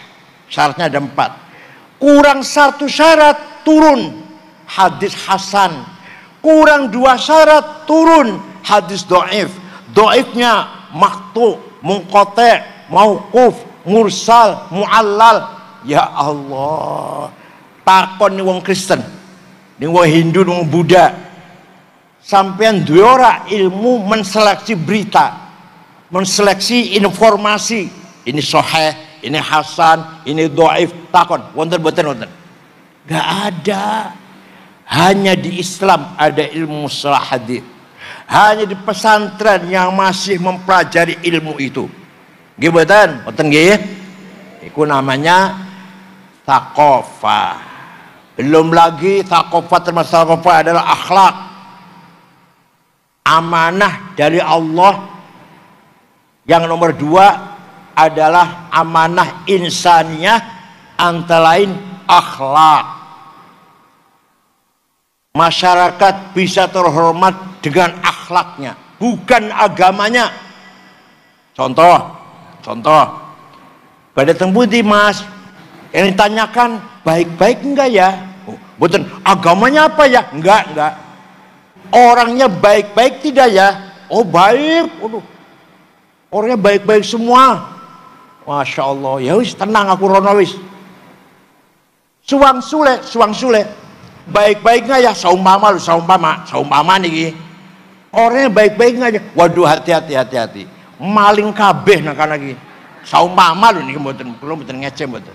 Syaratnya ada 4. Kurang 1 syarat, turun hadis hasan. Kurang 2 syarat, turun hadis dhaif. Dhaifnya maqtu, munqati, mauquf, mursal, muallal. Ya Allah, takon nih wong Kristen, nih wong Hindu, nih wong Buddha, sampean duwe ora ilmu menseleksi berita, menseleksi informasi, ini sahih, ini hasan, ini dhaif, takon wonten boten wonten? Gak ada. Hanya di Islam ada ilmu mustalah hadits. Hanya di pesantren yang masih mempelajari ilmu itu. Nggih mboten? Mboten nggih? Iku namanya thaqafah. Belum lagi thaqafah, termasuk thaqafah adalah akhlak. Amanah dari Allah. Yang nomor 2 adalah amanah insaniyah, antara lain akhlak. Masyarakat bisa terhormat dengan akhlaknya, bukan agamanya. Contoh pada tembudi mas, yang ditanyakan baik-baik enggak ya? Betul. Agamanya apa ya? Enggak. Orangnya baik-baik tidak ya? Oh baik. Orangnya baik-baik semua. Masya Allah. Ya wis tenang aku rono wis. Suang sule. Baik-baik enggak ya? Saumpama nih. Orangnya baik-baik enggak ya? Waduh, hati-hati. Maling kabeh nak lagi. Saumpama lho niki mboten, kula mboten ngece mboten.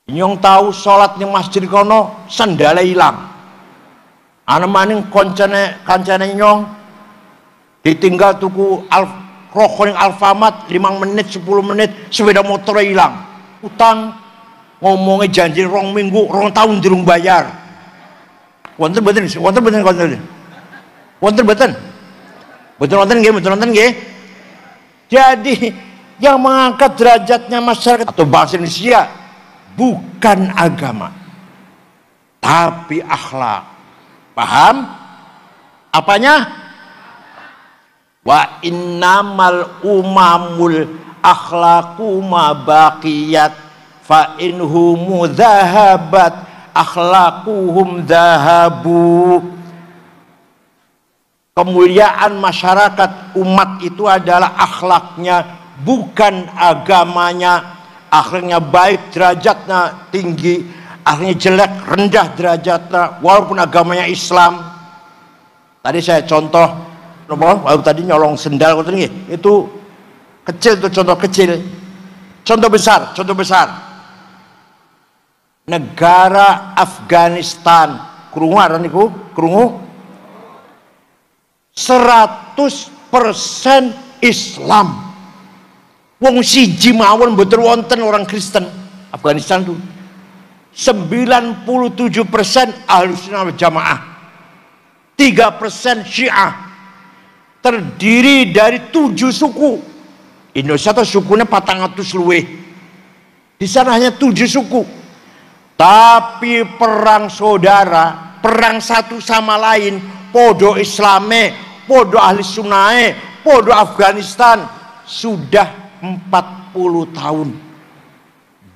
Nyong tahu salat ning masjid kono sandale ilang. Ana maning kancane nyong ditinggal tuku rokok ning Alfamart 5 menit 10 menit sepeda motor hilang. Utang ngomongnya janji 2 minggu 2 tahun durung bayar. Wonten mboten? Betul nggih? Jadi yang mengangkat derajatnya masyarakat atau bangsa Indonesia bukan agama, tapi akhlak. Paham? Apanya? Wa innamal umamul akhlaqu ma baqiyat fa inhum dhahabat akhlaquhum dhahabu. Kemuliaan masyarakat umat itu adalah akhlaknya, bukan agamanya. Akhlaknya baik, derajatnya tinggi, akhirnya jelek, rendah derajatnya, walaupun agamanya Islam. Tadi saya contoh, waktu tadi nyolong sendal, itu kecil, itu contoh kecil. Contoh besar. Negara Afghanistan, krungu 100% Islam. Wong siji mawon mboten wonten orang Kristen. Afghanistan itu 97% Ahlussunnah wal Jamaah, 3% Syiah, terdiri dari 7 suku. Indonesia itu sukunya 400 luwih. Di sana hanya 7 suku. Tapi perang saudara, perang satu sama lain, podo Islame, podo ahli sunnahe, podo Afghanistan, sudah 40 tahun.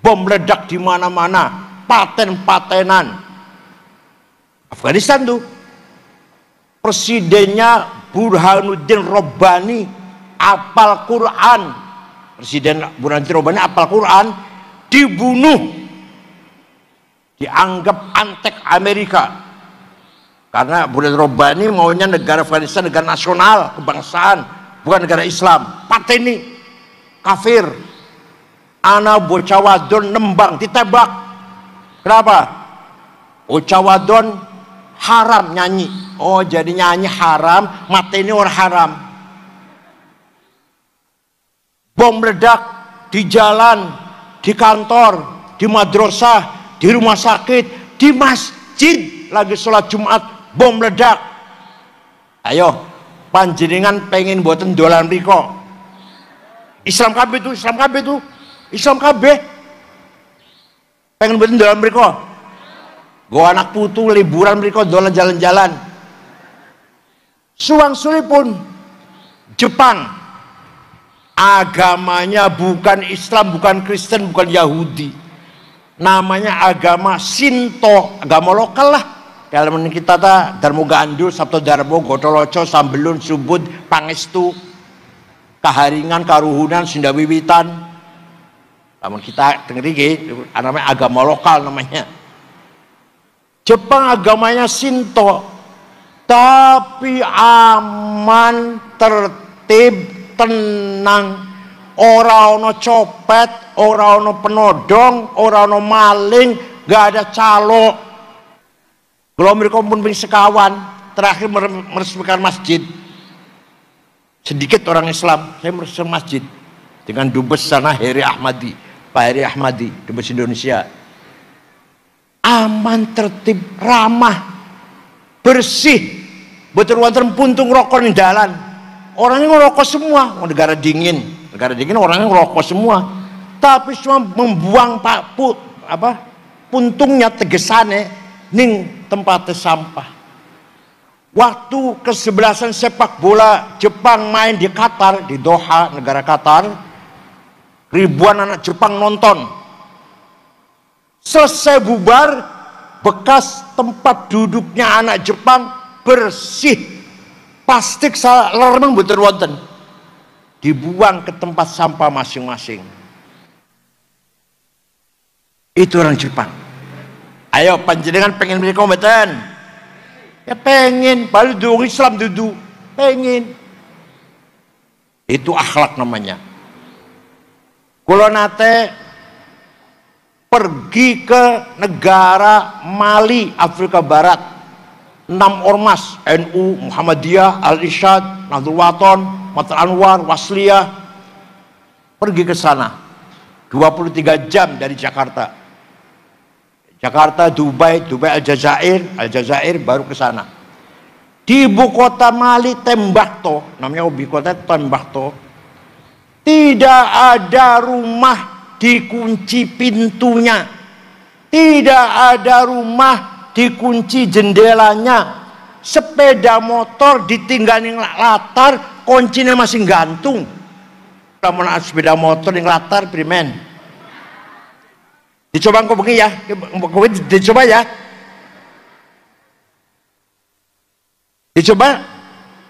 Bom meledak di mana-mana, paten-patenan. Afghanistan tuh presidennya Burhanuddin Rabbani, apal Quran. Presiden Burhanuddin Rabbani apal Quran, dibunuh. Dianggap antek Amerika. Karena Burhanuddin Rabbani maunya negara Afghanistan negara nasional, kebangsaan, bukan negara Islam. Pateni, kafir. Ana bocah wadon nembang, ditembak. Kenapa? Bocah wadon haram nyanyi. Oh, jadi nyanyi haram, mateni orang haram. Bom meledak di jalan, di kantor, di madrasah, di rumah sakit, di masjid, lagi sholat Jumat, bom meledak. Ayo, panjenengan pengen buatan dolan mriko. Islam kabeh itu, Islam kabeh. Pengen buatan dolan mriko. Gua anak putu liburan mriko dolan jalan-jalan. Suwang-sulipun Jepang, agamanya bukan Islam, bukan Kristen, bukan Yahudi. Namanya agama Shinto, agama lokal lah. Dalam kita ta Darmo Gandul, Sabto Darmo, Gotoloco, Sambelun, Subud, Pangestu, Kaharingan, Karuhunan, Sunda Wiwitan. Namun kita dengerin namanya agama lokal namanya. Jepang agamanya Shinto, tapi aman, tertib, tenang. Ora ono copet, ora ono penodong, ora ono maling, gak ada calo. Kalau mereka pun sekawan, terakhir meresmikan masjid. Sedikit orang Islam, saya meresmikan masjid dengan dubes sana Heri Ahmadi, Pak Heri Ahmadi, dubes Indonesia. Aman, tertib, ramah, bersih, betul wonten puntung rokok di jalan. Orangnya ngerokok semua, negara dingin orangnya ngerokok semua, tapi cuma membuang puntungnya tegesane ning tempatnya sampah. Waktu kesebelasan sepak bola Jepang main di Qatar, di Doha, negara Qatar, ribuan anak Jepang nonton. Selesai bubar, bekas tempat duduknya anak Jepang bersih, plastik larang betul wonten, dibuang ke tempat sampah masing-masing. Itu orang Jepang. Ayo panjenengan pengen mereka mboten? Ya pengen, balik dong Islam duduk, pengen. Itu akhlak namanya. Kula nate pergi ke negara Mali, Afrika Barat. 6 ormas, NU, Muhammadiyah, Al-Irsyad, Nahdlatul Wathon, Matul Anwar, Wasliyah, pergi ke sana 23 jam dari Jakarta. Dubai, Aljazair, baru ke sana. Di ibu kota Mali, Tembakto, namanya ibu kota Tembakto, tidak ada rumah dikunci pintunya, tidak ada rumah dikunci jendelanya, sepeda motor ditinggalin latar, kuncinya masih gantung. Kamu nak sepeda motor yang latar primen, dicoba kau begini ya, dicoba ya, dicoba,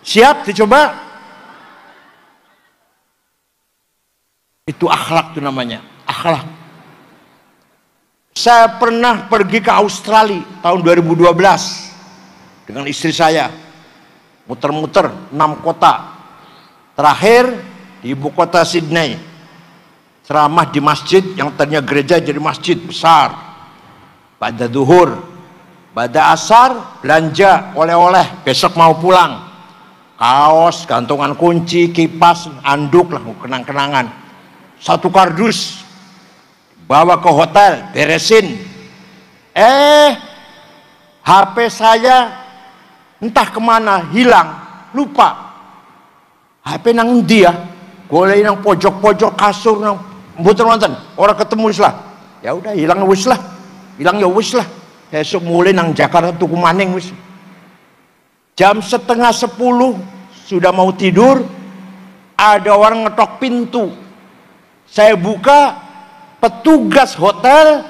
siap, dicoba. Itu akhlak itu namanya, akhlak. Saya pernah pergi ke Australia tahun 2012 dengan istri saya, muter-muter 6 kota. Terakhir di ibu kota Sydney, ceramah di masjid yang tadinya gereja jadi masjid besar. Pada duhur, pada asar belanja oleh-oleh, besok mau pulang. Kaos, gantungan kunci, kipas, anduk lah, kenang-kenangan. 1 kardus bawa ke hotel, beresin. HP saya entah kemana, hilang, lupa. HP nang dia, golek nang pojok-pojok kasur nang mboten wonten, ora ketemu wis lah. Ya udah hilang wis lah. Hilang ya wis lah. Besok mulai nang Jakarta tuku maning wis. Jam 9:30 sudah mau tidur, ada orang ngetok pintu. Saya buka, petugas hotel,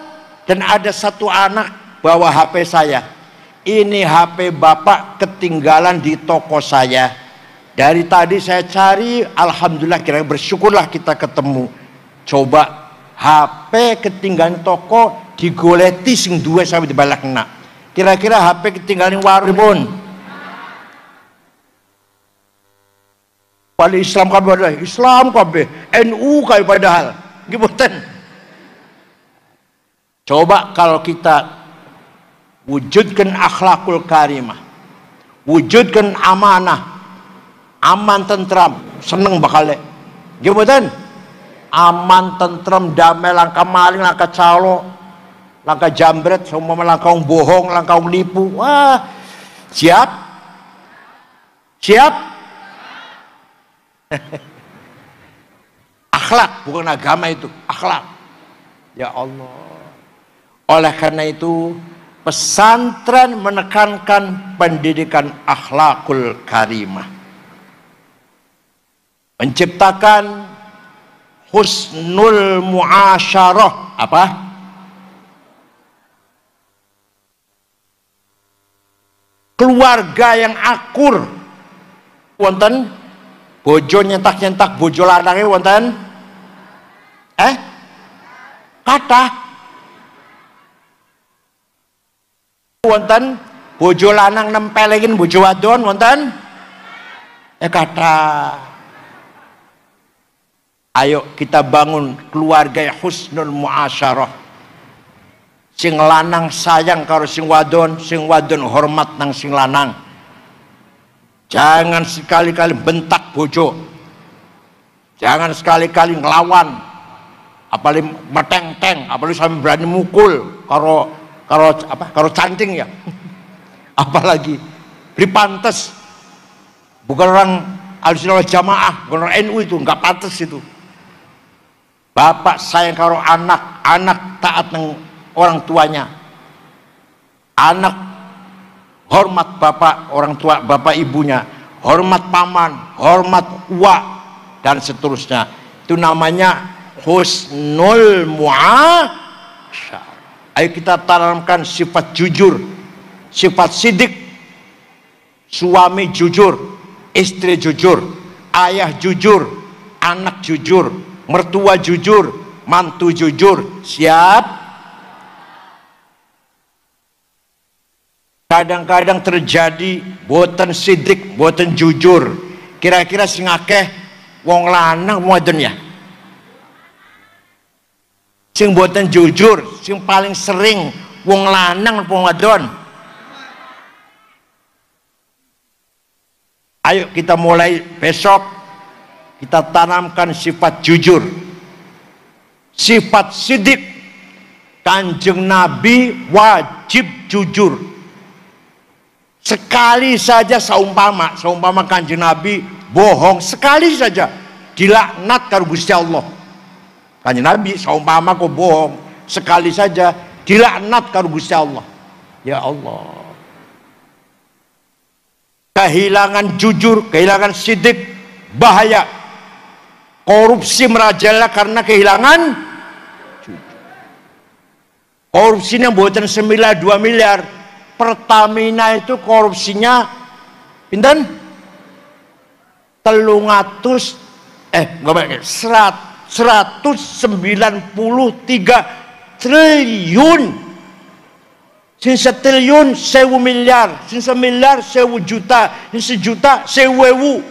dan ada 1 anak bawa HP saya. Ini HP bapak ketinggalan di toko saya. Dari tadi saya cari, alhamdulillah, kira bersyukurlah kita ketemu. Coba HP ketinggalan toko digoleti sing duwe sampai dibalak kena. Kira-kira HP ketinggalan warung pun. Pada Islam kabeh, Islam kabeh, NU kabeh padahal. Gimana? Coba kalau kita wujudkan akhlakul karimah, wujudkan amanah, aman tentram, seneng bakal gimana? Aman tentram, damai, langkah maling, langkah calo, langkah jambret, semua langkah bohong, langkah nipu. Wah, siap? Siap? Akhlak, bukan agama itu, akhlak. Ya Allah. Oleh karena itu, pesantren menekankan pendidikan akhlakul karimah, menciptakan husnul muasyarah. Apa? Keluarga yang akur. Wonten bojo nyentak-nyentak bojo lanange wonten? Kathah. Wonten bojo lanang nempelin bojo wadon wonten? Kata. Ayo kita bangun keluarga yang husnul muasyarah. Sing lanang sayang karo sing wadon hormat nang sing lanang. Jangan sekali-kali bentak bojo. Jangan sekali-kali ngelawan. Apalagi meteng-teng, apalagi sampai berani mukul karo canting ya. Apalagi beri pantes. Bukan orang Ahlussunnah wal Jamaah, bukan orang NU, itu nggak pantes itu. Bapak sayang karo anak, anak taat nang orang tuanya. Anak hormat bapak orang tua, bapak ibunya, hormat paman, hormat uak, dan seterusnya. Itu namanya husnul muasyarah. Ayo kita tanamkan sifat jujur, sifat sidik. Suami jujur, istri jujur, ayah jujur, anak jujur, mertua jujur, mantu jujur. Siap? Kadang-kadang terjadi boten sidik, boten jujur. Kira-kira sing akeh wong lanang wadon ya. Sing boten jujur, sing paling sering wong lanang apa wadon? Ayo kita mulai besok, kita tanamkan sifat jujur, sifat sidik. Kanjeng Nabi wajib jujur. Sekali saja seumpama Kanjeng Nabi bohong sekali saja, dilaknat karo Gusti Allah. Kanjeng Nabi seumpama kok bohong sekali saja, dilaknat karo Gusti Allah. Ya Allah. Kehilangan jujur, kehilangan sidik, bahaya. Korupsi merajalela karena kehilangan jujur. Korupsinya buatan 2 miliar. Pertamina itu korupsinya pinten? 193 triliun. Sing 1 triliun 1000 miliar, sing 1 miliar 1000 juta, sing 1 juta 1000 ewu.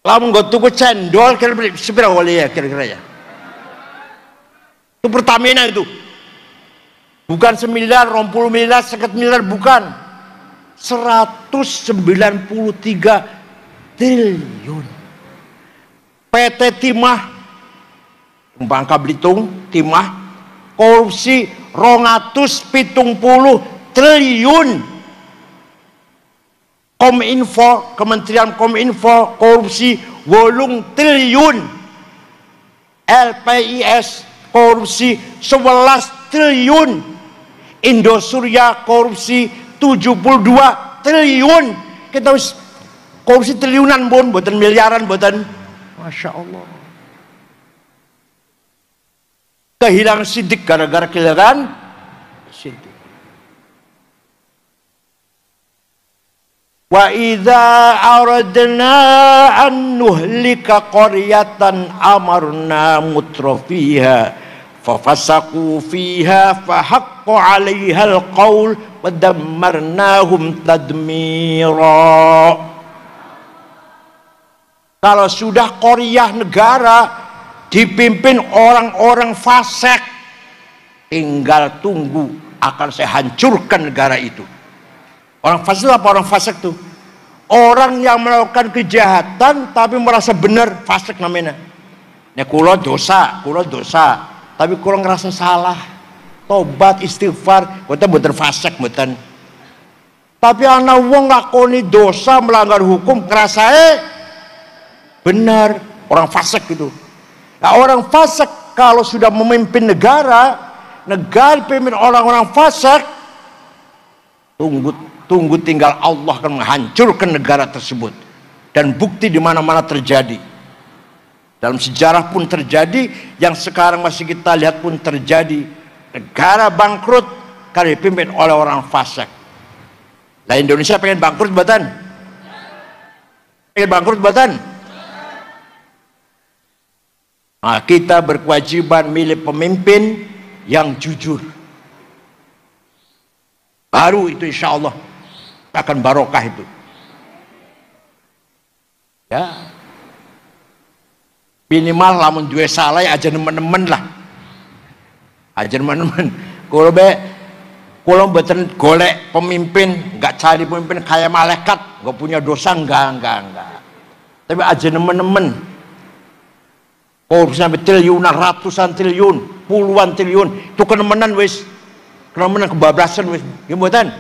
Lamun nggo tuku cendol kira-kira sepira wali ya kira-kira ya. Itu Pertamina itu. Bukan 1 miliar, 20 miliar, 50 miliar, bukan. 193 triliun. PT Timah Bangka Belitung, Timah korupsi 270 triliun. Kominfo, Kementerian Kominfo korupsi 8 triliun. LPIS korupsi 11 triliun. Indosurya korupsi 72 triliun. Kita korupsi triliunan pun, buatan miliaran, buatan. Masya Allah. Kehilangan sidik gara-gara kehilangan sidik. Wa idza aradna an nuhlika qaryatan amarna mutrafiha fafasaqu fiha fahaqqa 'alaihal qaul wa dammarnahum tadmira. Kalau sudah qaryah negara dipimpin orang-orang fasik, tinggal tunggu akan saya hancurkan negara itu. Orang fasik apa orang fasik tuh? Orang yang melakukan kejahatan tapi merasa benar, fasik namanya. Ya kulo dosa, tapi kulo ngerasa salah. Tobat istighfar, bukan fasik bukan. Tapi anak wong ngakoni dosa, melanggar hukum, ngerasa benar, orang fasik gitu. Nah, orang fasik kalau sudah memimpin negara dipimpin orang-orang fasik, tunggu tinggal Allah akan menghancurkan negara tersebut. Dan bukti di mana-mana terjadi. Dalam sejarah pun terjadi, yang sekarang masih kita lihat pun terjadi. Negara bangkrut karena dipimpin oleh orang fasik. Nah, Indonesia pengen bangkrut batan? Pengen bangkrut batan? Nah, kita berkewajiban milih pemimpin yang jujur. Baru itu insya Allah akan barokah itu. Ya, minimal lamun dua salah ya aja nemen-nemen lah. Aja nemen-nemen. Kalau beten golek pemimpin, nggak cari pemimpin kayak malaikat, nggak punya dosa, enggak. Tapi aja nemen-nemen. Korupsi sampai triliunan, ratusan triliun, puluhan triliun, itu kenemenan wis. Kenemenan kebablasan wis. Gimana?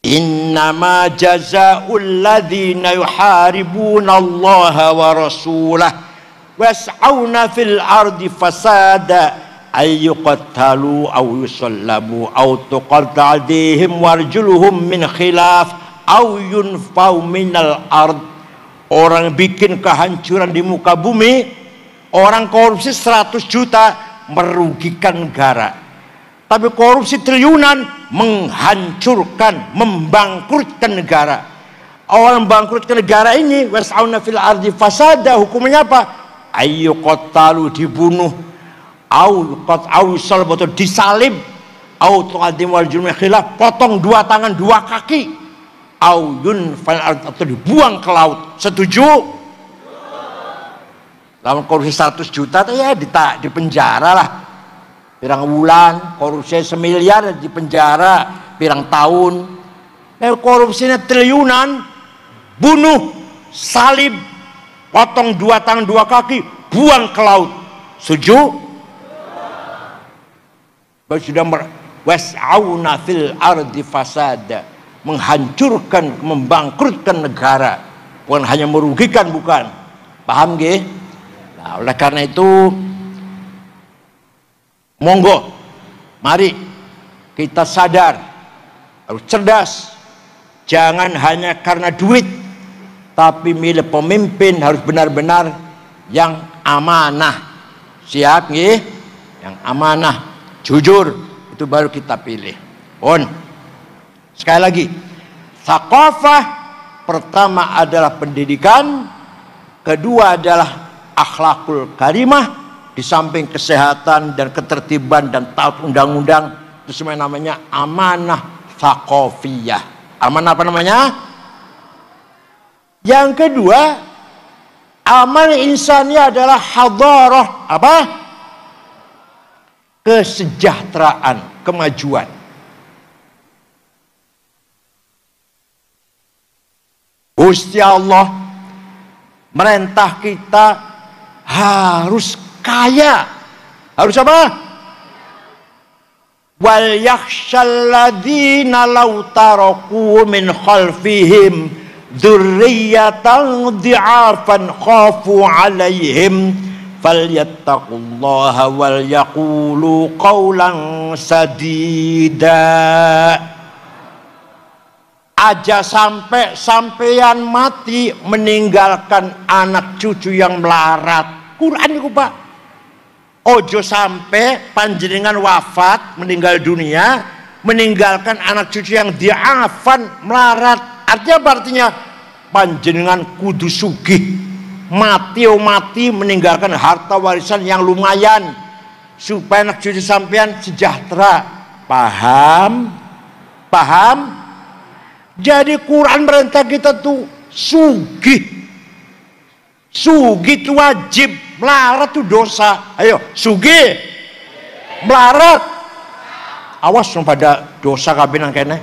Innama jazaa'ul ladzina yuharibuna Allah wa rasulah was'auna fil ardi fasada ayyuqattalu aw yusallabu aw tuqatta' aydihim warjuluhum min khilaf aw yunfau minal ard. Orang bikin kehancuran di muka bumi, orang korupsi 100 juta merugikan negara. Tapi korupsi triliunan menghancurkan, membangkrutkan negara. Orang bangkrutkan negara ini, was'auna fil ardi fasada, hukumnya apa? Ayu qatalu, dibunuh, au salb, atau disalib, au tuqaddim wal jurmi khilaf, potong 2 tangan 2 kaki, au yunfal ard, atau dibuang ke laut. Setuju? Lawan korupsi 100 juta ya di penjara lah. Pirang bulan, korupsi 1 miliar di penjara pirang tahun. Korupsinya triliunan, bunuh, salib, potong 2 tangan 2 kaki, buang ke laut. Setuju? Sudah was'auna fil ardi fasada, menghancurkan, membangkrutkan negara, bukan hanya merugikan, bukan. Paham nggih? Nah, oleh karena itu monggo, mari kita sadar, harus cerdas. Jangan hanya karena duit, tapi milih pemimpin harus benar-benar yang amanah. Siap nggih? Yang amanah, jujur, itu baru kita pilih. Sekali lagi, thaqafah pertama adalah pendidikan, kedua adalah akhlakul karimah, di samping kesehatan dan ketertiban dan taat undang-undang, itu semua namanya amanah thaqafiyah. Amanah apa namanya? Yang kedua, amanah insaniyah adalah hadarah, apa? Kesejahteraan, kemajuan. Gusti Allah merintah kita harus kaya. Harus apa? Wal yakhshal ladzina law taraku min khalfihim dzurriyyatan dhi'afan khafu 'alaihim falyattaqullaha wal yaqulu qawlan sadida. Aja sampai sampeyan mati meninggalkan anak cucu yang melarat. Quran itu Pak. Ojo sampai panjenengan wafat meninggal dunia meninggalkan anak cucu yang diafan melarat. Artinya apa artinya? Panjenengan kudu sugih. Mati meninggalkan harta warisan yang lumayan supaya anak cucu sampean sejahtera. Paham? Paham? Jadi Quran merintah kita tuh sugih. Sugih itu wajib, melarat itu dosa. Ayo, sugih, melarat. Awas dong pada dosa kabin yang kene.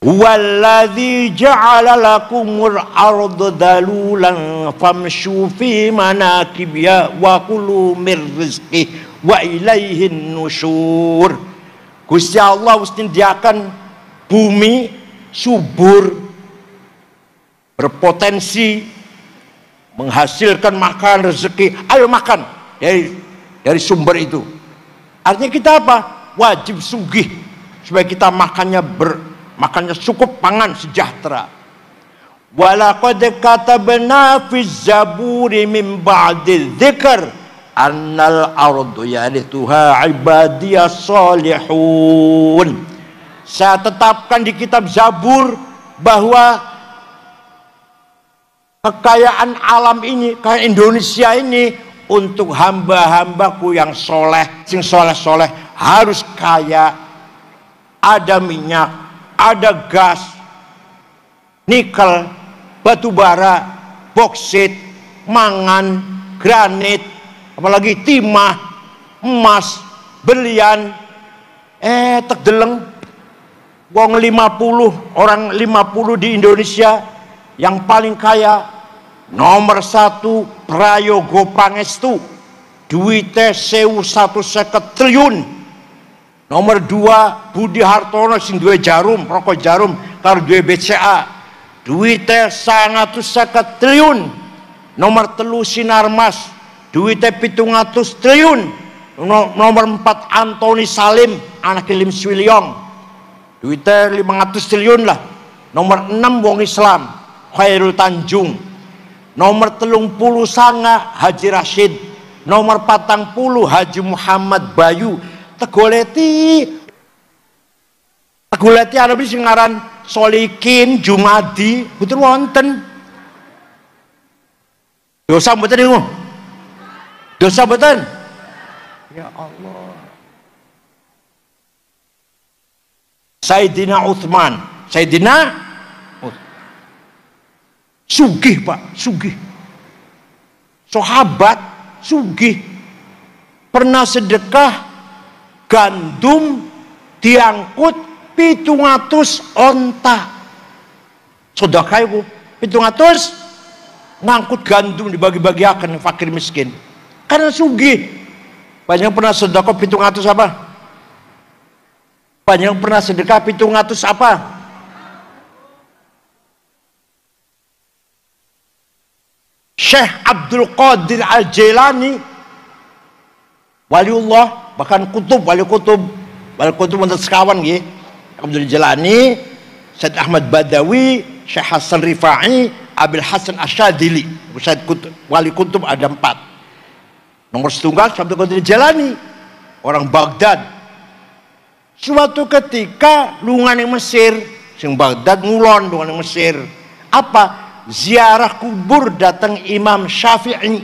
Walladzi ja'ala lakumul arda dalulan famshu fi manakibiha wa kulu mir rizqih wa ilaihin nusyur. Gusti Allah menyediakan bumi subur, berpotensi menghasilkan makan rezeki. Ayo makan dari sumber itu. Artinya kita apa? Wajib sugih supaya kita makannya cukup, pangan sejahtera. Walaqad katabna fiz zaburi min ba'di dzikr annal ardu yarithuha ibadiyas salihun. Saya tetapkan di kitab Zabur bahwa kekayaan alam ini, kekayaan Indonesia ini untuk hamba-hambaku yang soleh, sing soleh-soleh harus kaya. Ada minyak, ada gas, nikel, batu bara, boksit, mangan, granit, apalagi timah, emas, berlian. Tak deleng wong 50 orang 50 di Indonesia yang paling kaya. Nomor 1 Prayogo Pangestu, duite 1.150 triliun. Nomor 2 Budi Hartono sing duwe jarum, rokok jarum karo duwe BCA, duite 150 triliun. Nomor 3 Sinarmas, duite 700 triliun. Nomor 4 Antoni Salim, anak Lim Swilyong, duite 500 triliun lah. Nomor 6 wong Islam, Khairul Tanjung. Nomor 30 sanga Haji Rashid. Nomor 40 Haji Muhammad Bayu. Tegoleti ana sing ngaran Solikin Jumadi, betul wonten. Dosa mboten niku? Dosa mboten? Ya Allah. Sayyidina Utsman, sugih Pak, sugih. Sahabat sugih. Pernah sedekah gandum diangkut 700 onta. Sedekah ibu 700 ngangkut gandum dibagi-bagiakan fakir miskin. Karena sugih. Banyak pernah sedekah 700 apa? Banyak pernah sedekah 700 apa? Syekh Abdul Qadir Al-Jailani, waliullah, bahkan wali kutub untuk sekawan nggih. Abdul Jalani, Syed Ahmad Badawi, Syekh Hasan Rifai, Abil Hasan Asyadili. Wali kutub ada 4. Nomor setunggal Syekh Abdul Qadir Jalani, orang Baghdad. Suatu ketika lungan yang Mesir, sing Baghdad ngulon lungan yang Mesir. Apa? Ziarah kubur datang Imam Syafi'i.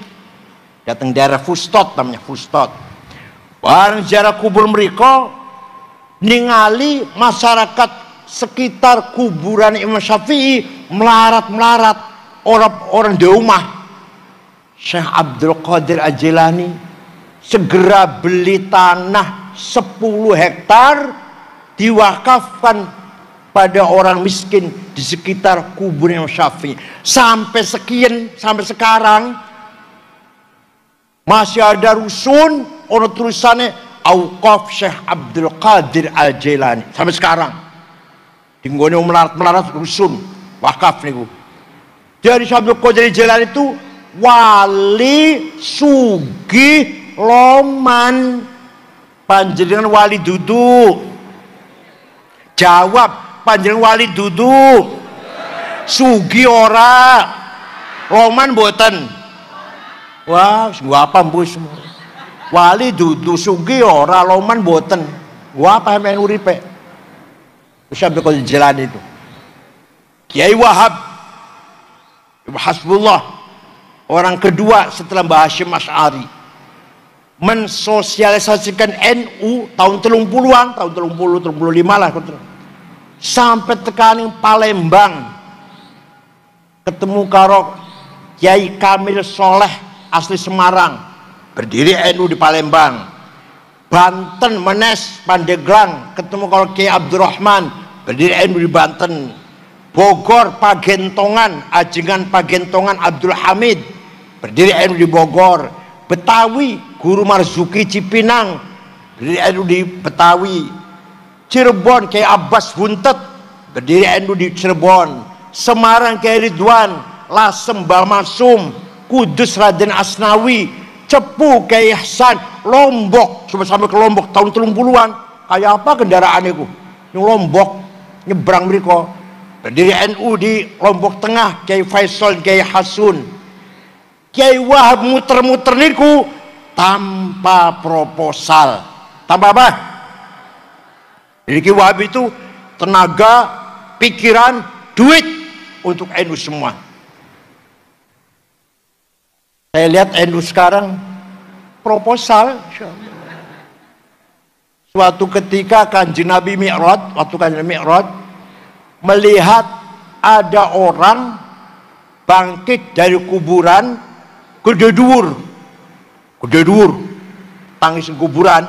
Datang daerah Fustot namanya, Fustot. Bareng ziarah kubur mereka ningali masyarakat sekitar kuburan Imam Syafi'i melarat-melarat, orang-orang di rumah. Syekh Abdul Qadir Al-Jilani segera beli tanah 10 hektar diwakafkan pada orang miskin di sekitar kubur Imam Syafi'i. Sampai sekarang masih ada rusun orang tulisannya Auqaf Syekh Abdul Qadir Al-Jilani sampai sekarang. Tinggone melarat-melarat rusun wakaf niku. Dari Syekh Abdul Qadir Al-Jilani itu wali sugih loman. Panjenengan wali dudu. Jawab, panjenengan wali dudu. Sugi ora. Loman mboten. Wah, gua apa mbus semua. Wali dudu sugi ora, loman mboten. Gua apa men uripe. Sampai kau jalan itu. Kiai Wahab Hasbullah, orang kedua setelah Mbah Hasyim Asy'ari, mensosialisasikan NU tahun 30-an, tahun 35 lah, sampai tekaning Palembang, ketemu karo Kiai Kamil Soleh asli Semarang, berdiri NU di Palembang. Banten Menes Pandeglang, ketemu karo Kiai Abdurrahman, berdiri NU di Banten. Bogor Pagentongan, Ajengan Pagentongan Abdul Hamid, berdiri NU di Bogor. Betawi Guru Marzuki Cipinang, berdiri NU di Betawi. Cirebon Kiai Abbas Buntet, berdiri NU di Cirebon. Semarang Kiai Ridwan, Lasem Balmasum, Kudus Raden Asnawi, Cepu Kiai Hasan, Lombok sampai ke Lombok tahun 30-an. Kayak apa kendaraan itu? Yang Lombok nyebrang mereka. Berdiri NU di Lombok Tengah, Kiai Faisal, Kiai Hasun. Kiai Wahab muter-muter niku tanpa proposal. Tanpa apa? Jadi Kiai Wahab itu tenaga, pikiran, duit untuk NU semua. Saya lihat NU sekarang proposal. Suatu ketika Kanjeng Nabi Mi'raj, waktu Kanjeng Nabi Mi'raj, melihat ada orang bangkit dari kuburan, gede dhuwur, tangis kuburan.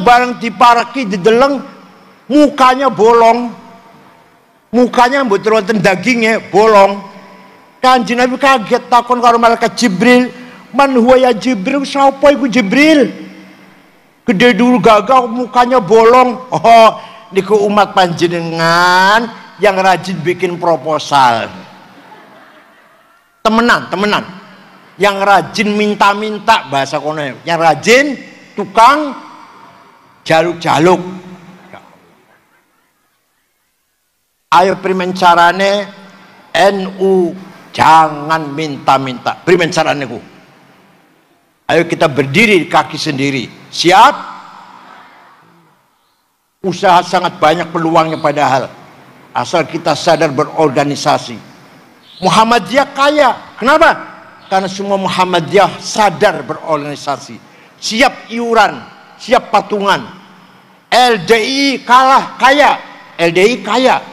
Bareng diparaki dideleng, mukanya bolong, mukanya mboten wonten dagingnya, bolong. Kanjeng Nabi kaget, takon karo malaikat Jibril, man huwa ya Jibril, sapa iku Jibril? Gede dhuwur gagah, mukanya bolong. Oh, niku umat panjenengan yang rajin bikin proposal. Temenan. Yang rajin minta-minta bahasa kono, yang rajin tukang jaluk-jaluk. Ayo primen carane NU jangan minta-minta. Primen carane ku. Ayo kita berdiri di kaki sendiri. Siap? Usaha sangat banyak peluangnya padahal. Asal kita sadar berorganisasi. Muhammadiyah kaya. Kenapa? Karena semua Muhammadiyah sadar berorganisasi. Siap iuran, siap patungan. LDI kalah kaya. LDI kaya.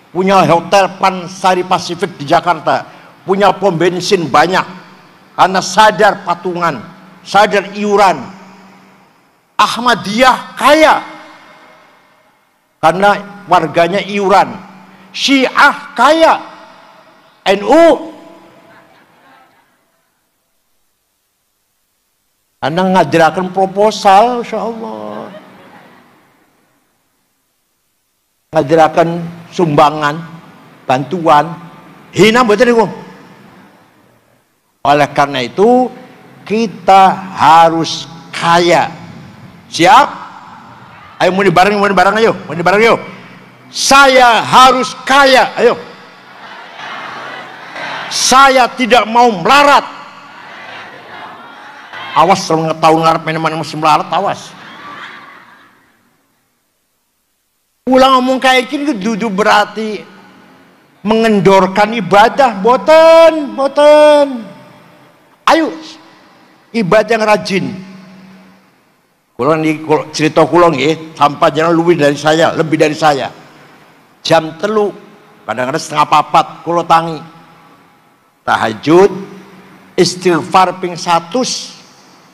Punya hotel Pansari Pasifik di Jakarta. Punya pom bensin banyak. Karena sadar patungan, sadar iuran. Ahmadiyah kaya. Karena warganya iuran. Syiah kaya. NU Anda ngajarakan proposal, insyaallah. Ngajarakan sumbangan, bantuan, hina mboten niku. Oleh karena itu kita harus kaya. Siap? Ayo muni bareng ayo. Muni bareng ayo. Saya harus kaya, ayo. Saya tidak mau melarat. Awas kalau tahun ngarep mana mesti melarat, awas. Ulang ngomong kayak gini dudu berarti mengendorkan ibadah, boten. Ayo ibadah yang rajin. Kula cerita kula nggih, sampai jangan lebih dari saya. Jam 3, kadang-kadang setengah 4 kula tangi. Tahajud, istighfar ping 100,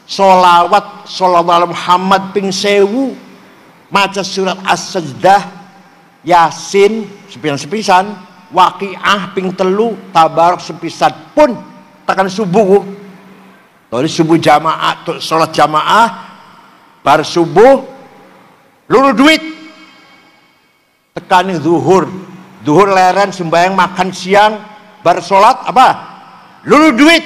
sholawat sallallahu alaihi Muhammad ping 1000, maca surat As-Sajdah, Yasin sepisan, Waqiah ping 3, Tabarak sepisan pun tekan subuh. Tadi subuh jamaah, sholat jamaah, bar subuh, lulu duit, tekan zuhur leren sembahyang makan siang, bar sholat apa? Lulu duit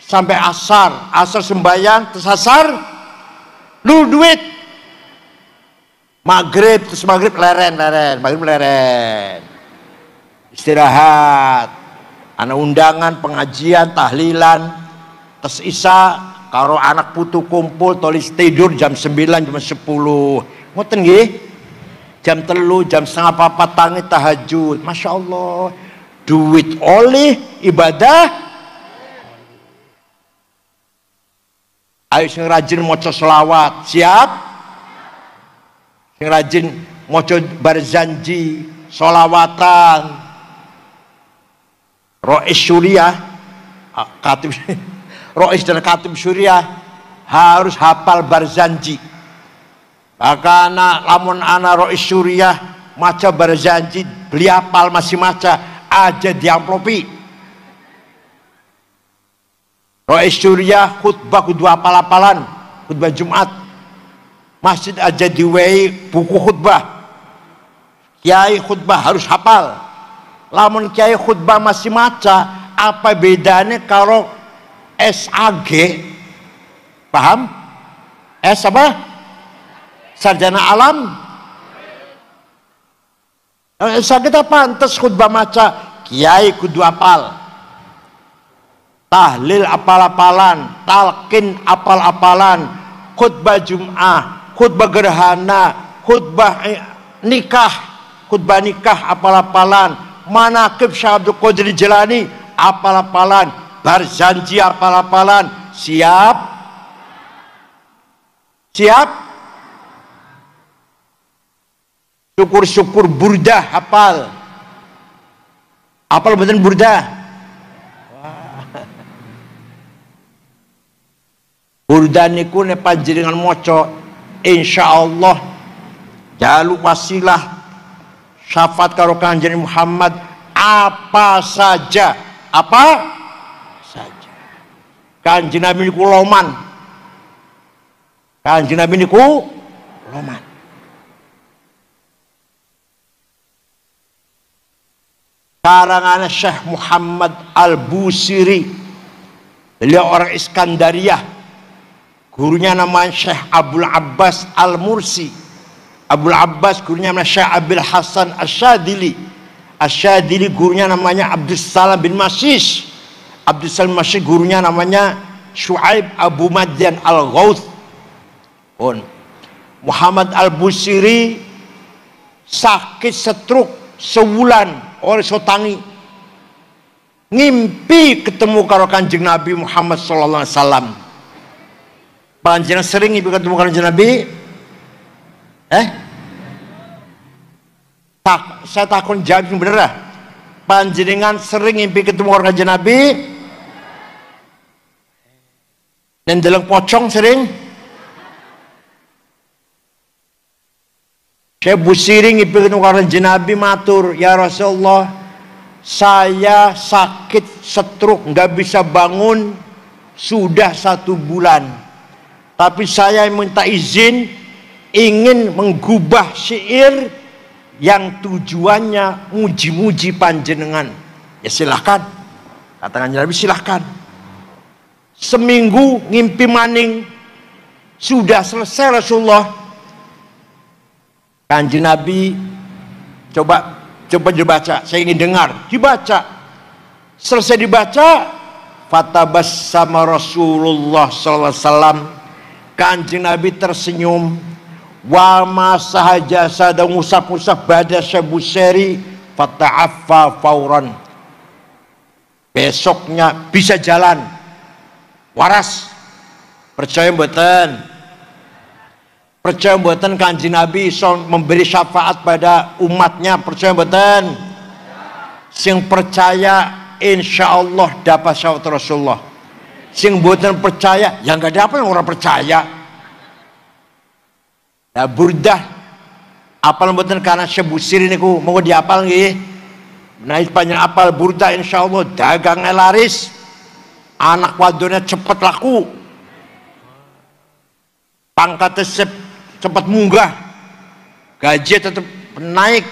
sampai asar sembahyang tersasar, lulu duit. Maghrib leren, istirahat, anak undangan, pengajian, tahlilan, tes isya, karo anak putu kumpul, tulis tidur jam 9, jam 10, ngoten nggih. Jam 3, jam setengah 4 tangi tahajud. Masya Allah, duit oleh ibadah. Ayo sing rajin maca selawat, siap? Sing rajin maca barzanji, solawatan, Rois Suriah, Rois dan Katib Suriah harus hafal barzanji. Bahkan lamun ana Rois Suriah maca barzanji, beli hafal masih maca aja diamplopi. Rois Suriah khutbah kudu hafal-hafalan, khutbah Jumat. Masjid aja diwehi buku khutbah. Kiai khutbah harus hafal. Lamun kiai khutbah masih maca, apa bedanya kalau SAG? Paham? S apa? Sarjana alam. SAG kita pantas khutbah maca, kiai kudu hafal. Tahlil apal-apalan, talqin apal-apalan, khutbah Jum'ah, khutbah gerhana, khutbah nikah, apal-apalan, manaqib Syekh Abdul Qadir Jilani apal-apalan, barzanji apal-apalan. Siap? Syukur-syukur burdah hafal. Apal betul burdah? Burdah niku ne panjenengan maca, insyaallah jaluk wasilah syafaat karo Kanjeng Muhammad apa saja. Kanjeng Nabi niku loman. Karangan Syekh Muhammad Al-Busiri, beliau orang Iskandariyah. Gurunya namanya Syekh Abdul Abbas Al-Mursi. Abdul Abbas gurunya namanya Syekh Abil Hasan Asyadili. Asyadili gurunya namanya Abdus Salam bin Masyis. Abdus Salam Masyis gurunya namanya Syuaib Abu Madyan Al-Ghauth. Muhammad Al-Busiri sakit stroke sebulan oleh sotangi. Ngimpi ketemu karo Kanjeng Nabi Muhammad sallallahu alaihi wasallam. Panjenengan sering ngimpi ketemu karo Kanjeng Nabi? Saya takon jawab yang bener lah. Panjenengan sering ngimpi ketemu karo Kanjeng Nabi? Dan dalam pocong sering? Syekh Busiri ngimpi ketemu karo Kanjeng Nabi matur, ya Rasulullah, saya sakit stroke, nggak bisa bangun sudah 1 bulan. Tapi saya minta izin ingin menggubah syair yang tujuannya muji-muji panjenengan. Ya silahkan, kata Kanjeng Nabi, silahkan. Seminggu ngimpi maning, sudah selesai Rasulullah. Kanjeng Nabi coba dibaca, saya ingin dengar. Dibaca, selesai dibaca, fatabassama Rasulullah sallallahu alaihi wasallam. Kanjeng Nabi tersenyum, wa masahaja sadang usap-usap badan Syekh Busiri, fata'affa fauran, besoknya bisa jalan waras. Percaya mboten? Percaya mboten Kanjeng Nabi iso memberi syafaat pada umatnya? Percaya mboten? Sing percaya insyaallah dapat syafaat Rasulullah. Sing mboten percaya ya enggak dapat, orang percaya. Nah, Burdah apal mboten karena sebusir niku mau diapal nggih. Nah, panjenengan apal Burdah insyaallah dagangnya laris. Anak wadonnya cepet laku. Pangkatnya cepat munggah, gaji tetap naik,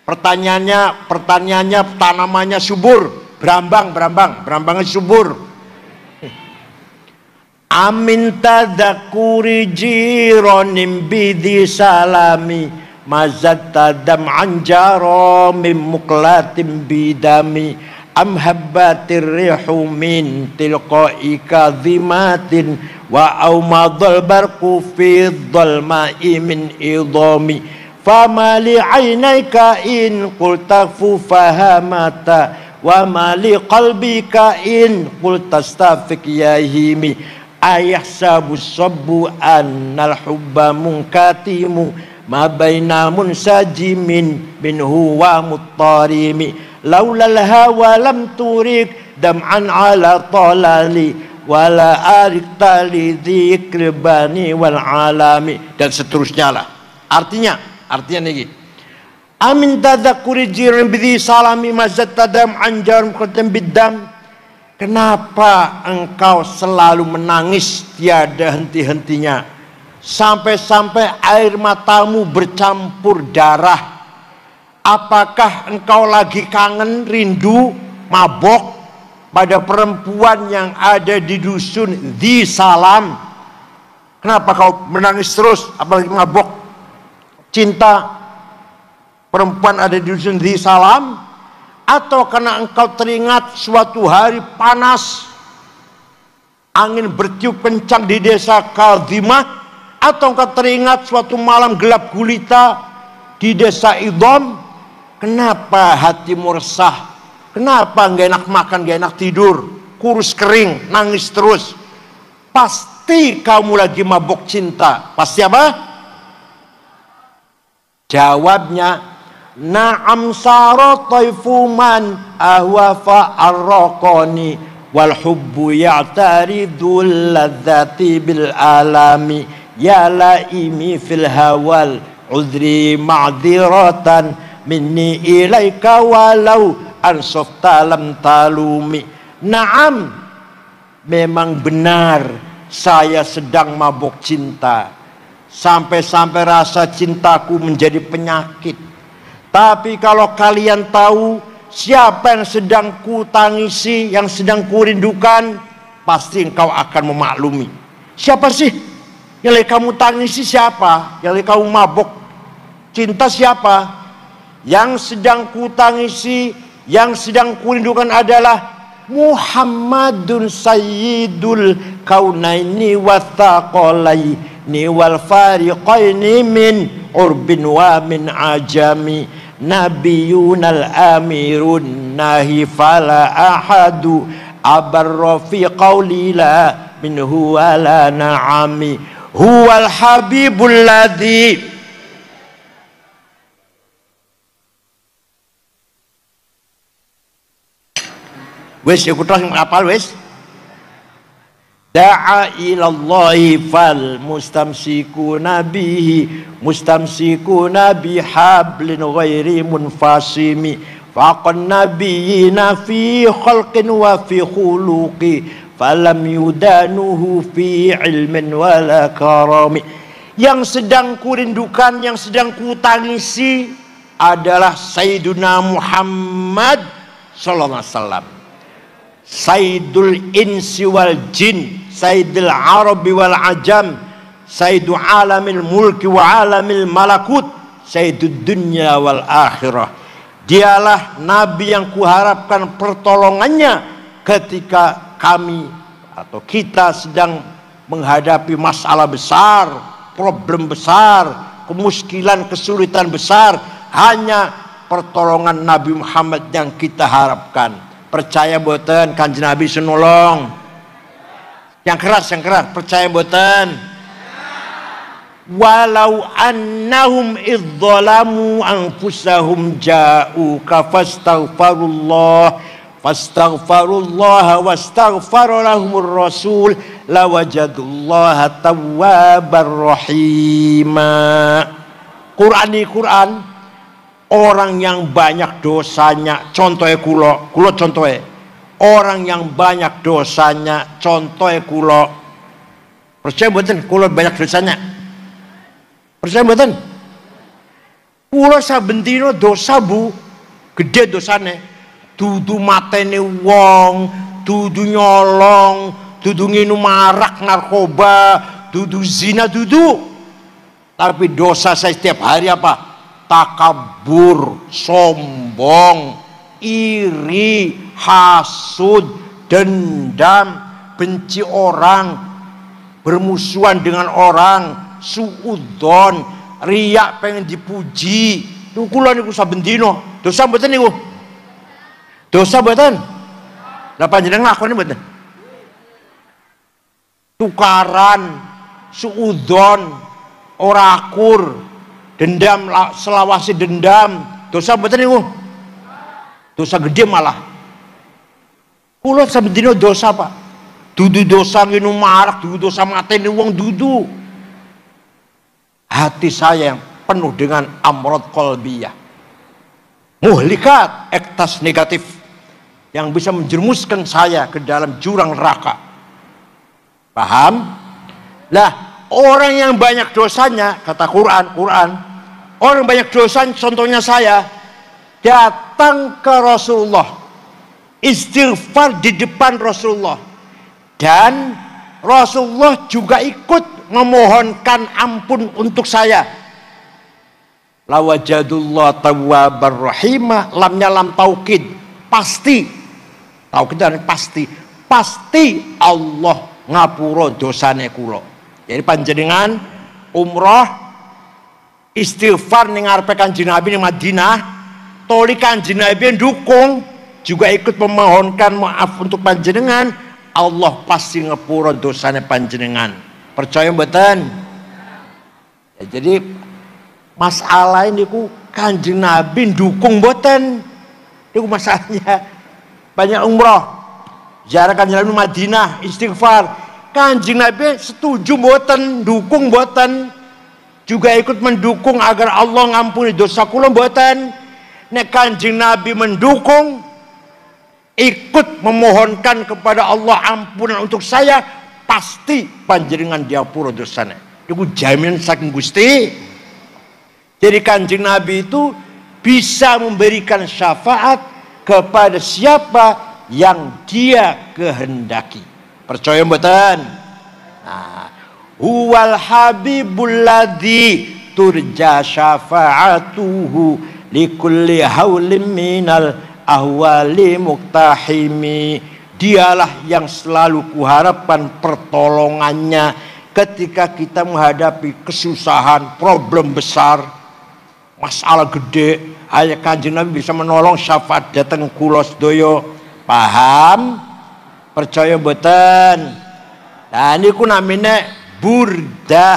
pertaniannya tanamannya subur, berambangnya subur. Amin tadakuri jironim bidi salami mazat tadam anjaro mim muklatim bidami am habbatir rihu min tilqa'i kadhimatin wa aumadul barqu fi dhalma'i min idami fama li 'ainayka in qulta fahamata wa ma li qalbika in qulta astafiq ya himi ayahsabu sabbu annal hubba munkatimu ma baina munsajimin minhu wa muttarimi laulal hawa lam turik dam'an ala talali wala arik tali dzikr bani wal alami, dan seterusnya lah. Artinya niki amin tadzakuri jiran bidhi salami mazat tadam anjar muqaddam biddam. Kenapa engkau selalu menangis tiada henti-hentinya, sampai-sampai air matamu bercampur darah? Apakah engkau lagi kangen, rindu, mabok pada perempuan yang ada di dusun di Salam? Kenapa kau menangis terus, apalagi mabok cinta perempuan ada di dusun di Salam? Atau karena engkau teringat suatu hari panas, angin bertiup kencang di desa Kadhimah? Atau engkau teringat suatu malam gelap gulita di desa Idham? Kenapa hatimu resah? Kenapa nggak enak makan, nggak enak tidur, kurus kering, nangis terus? Pasti kamu lagi mabok cinta. Pasti apa? Jawabnya, na'am sara taifu man ahwa fa'arraqani wal hubbu ya'taridul ladzati bil alami ya laimi fil hawal udri ma'dziratan minni ilaika walau ansofta lam talumi. Naam, memang benar saya sedang mabuk cinta, sampai-sampai rasa cintaku menjadi penyakit. Tapi kalau kalian tahu siapa yang sedang ku tangisi, yang sedang ku rindukan, pasti engkau akan memaklumi. Siapa sih yang lagi kamu tangisi? Siapa yang lagi kamu mabuk cinta? Siapa yang sedang ku tangisi, yang sedang ku rindukan adalah Muhammadun sayyidul kaunaini wa thaqalaini wal fariqaini min urbin wa min ajami nabiyunal amirun nahi fala ahadu abarra fi qawli la minhu wala na'ami huwal habibul ladzi wis iku terus ngapal wis da'a ilallahi fal mustamsikuna bihablin ghairi munfasimi faqan nabiyina fi khalqin wa fi khuluqi falam yudanuhu fi ilmin wala karami. Yang sedang kurindukan, yang sedang kutangisi adalah Sayyiduna Muhammad sallallahu alaihi wasallam, Sayyidul insi wal jin, Sayyidul arabi wal ajam, Sayyidu alamil mulki wa alamil malakut, Sayyidud dunya wal akhirah. Dialah Nabi yang kuharapkan pertolongannya ketika kami atau kita sedang menghadapi masalah besar, problem besar, kemuskilan, kesulitan besar. Hanya pertolongan Nabi Muhammad yang kita harapkan. Percaya mboten Kanjeng Nabi senolong? Yang keras, percaya mboten? Walau annahum idzalamu anfusahum ja'uka fastaghfirullah wastaghfara lahumur rasul lawajadullaha tawwabar rahima. Quran orang yang banyak dosanya, contohnya kulo contohnya orang yang banyak dosanya, contohnya kulo. Percaya mboten kulo banyak dosanya? Percaya mboten? Kulo saben dina dosa Bu, gede dosane. Dudu mateni wong, dudu nyolong, dudu nginum arak narkoba, dudu zina, dudu. Tapi dosa saya setiap hari apa? Takabur, sombong, iri, hasud, dendam, benci orang, bermusuhan dengan orang, suudzon, riak pengen dipuji. Tuh kula niku saben dina. Dosa mboten niku? Dosa mboten? Lah panjenengan ngakoni mboten? Tukaran, suudzon, ora akur, dendam, selawasi dendam. Dosa mboten niku? Dosa gede malah. Kula saben dina dosa, Pak. Dudu dosa nginum arak, dudu dosa mateni wong, dudu. Hati saya yang penuh dengan amrod qalbiyah, muhlikat, ektas negatif yang bisa menjerumuskan saya ke dalam jurang neraka. Paham? Lah, orang yang banyak dosanya, kata Quran, orang banyak dosanya, contohnya saya, datang ke Rasulullah, istighfar di depan Rasulullah, dan Rasulullah juga ikut memohonkan ampun untuk saya. Lawajadullah tawwabar rahimah, lamnya lam taukid, pasti. Taukid itu pasti Allah ngapura dosane kula. Jadi panjenengan umroh istighfar ning ngarepe Kanjeng Nabi ning Madinah, toli Kanjeng Nabi dukung juga ikut memohonkan maaf untuk panjenengan, Allah pasti ngapura dosane panjenengan. Percaya mboten? Ya, jadi masalah ini ku Kanjeng Nabi dukung mboten? Itu masalahnya. Banyak umroh, ziarah Kanjeng Nabi Madinah, istighfar. Kanjeng Nabi setuju mboten, dukung mboten? Juga ikut mendukung agar Allah ngampuni dosa kula mboten? Nek Kanjeng Nabi mendukung, ikut memohonkan kepada Allah ampunan untuk saya, pasti panjenengan diapura dosanya. Itu jaminan saking Gusti. Jadi Kanjeng Nabi itu bisa memberikan syafaat kepada siapa yang dia kehendaki. Percaya mboten? Nah, huwal habibul ladzi turja syafa'atuhu likulli haulin minal ahwali muktahimi. Dialah yang selalu kuharapkan pertolongannya ketika kita menghadapi kesusahan, problem besar, masalah gede. Hanya Kanjeng Nabi bisa menolong, syafaat datang kula sedaya. Paham? Percaya mboten? Nah niku namine burdah.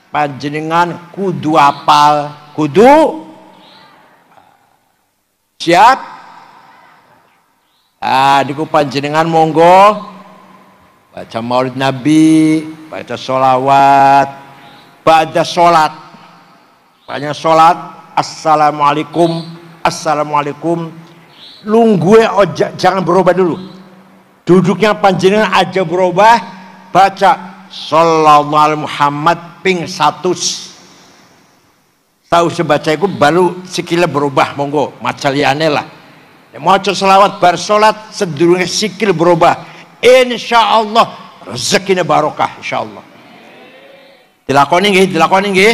Panjenengan kudu apal, kudu siap. Niku panjenengan monggo baca maulid Nabi, baca sholawat, baca sholat, banyak sholat, assalamualaikum, lungguhe jangan berubah dulu, duduknya panjenengan aja berubah, baca sallallahu alaihi Muhammad ping 100. Tahu sebaca itu baru sikile berubah, monggo maca liyane lah. Maca selawat bar salat sedurunge sikil berubah, insyaallah rezekine barokah insyaallah. Dilakoni nggih.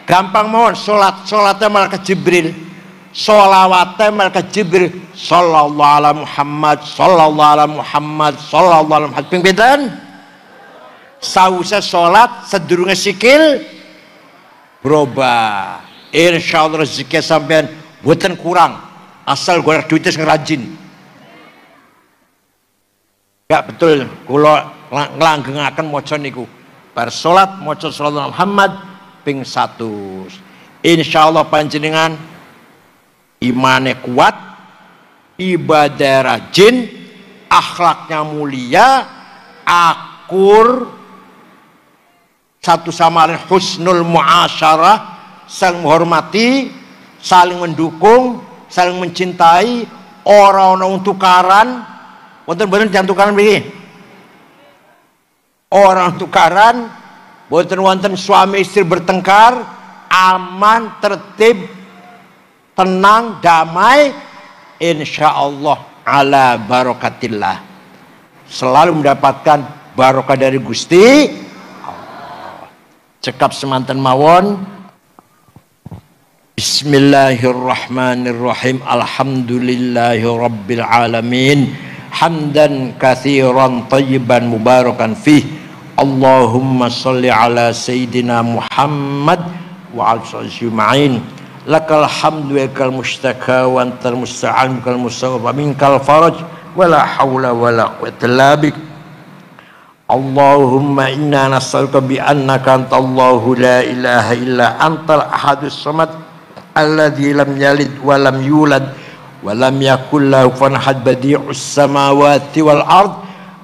Gampang mawon, salatnya malaikat Jibril, sholawatnya malaikat Jibril, sallallahu ala Muhammad, sallallahu ala Muhammad, sallallahu ala Muhammad. Ping pinten? Sause salat sedurunge sikil berubah. Insyaallah rezeki sampean Buatan kurang, asal golek duitnya ngerajin. Gak betul, kula nglanggengaken maca niku. Bar salat maca shallallahu Muhammad ping 100. Insyaallah panjenengan imane kuat, ibadah rajin, akhlaknya mulia, akur, satu sama lain husnul muasyarah, saling menghormati, saling mendukung, saling mencintai, orang-orang tukaran, wonten-wonten jangan tukaran begini. Orang tukaran, wonten-wonten suami istri bertengkar, aman, tertib, tenang, damai, insyaallah ala barakatillah. Selalu mendapatkan barokah dari Gusti Allah. Cekap semanten mawon. Bismillahirrahmanirrahim. Alhamdulillahi rabbil alamin. Hamdan katsiran thayyiban mubarakan fih. Allahumma sholli ala sayyidina Muhammad wa ala ajma'in. Lakal hamdu wa kal mustaka wa antal musta'an kal mustawfa minkal faraj wala haula wala quwwata illa bik. Allahumma inna nas'aluka bi annaka antallahu la ilaha illa antal ahadus samad alladzi lam yalid wa lam yulad wa lam yakul lahu kufuwan ahad badi'us samawati wal ard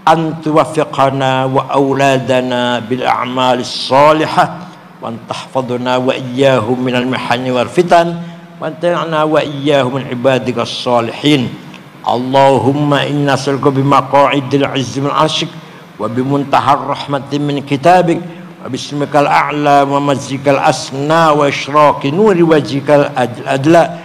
an tuwaffiqana wa auladana bil a'malis shalihah wa tahfadhna wa iyyahum minal mihani wal fitan wa ta'ana wa iyyahum min ibadikas salihin. Allahumma inna nas'aluka bi maq'idil 'izzi min 'arsik wa bi muntahar rahmatin min kitabik wa bismikal a'la wa mazikal asna wa isyraqi nuri wajhikal adla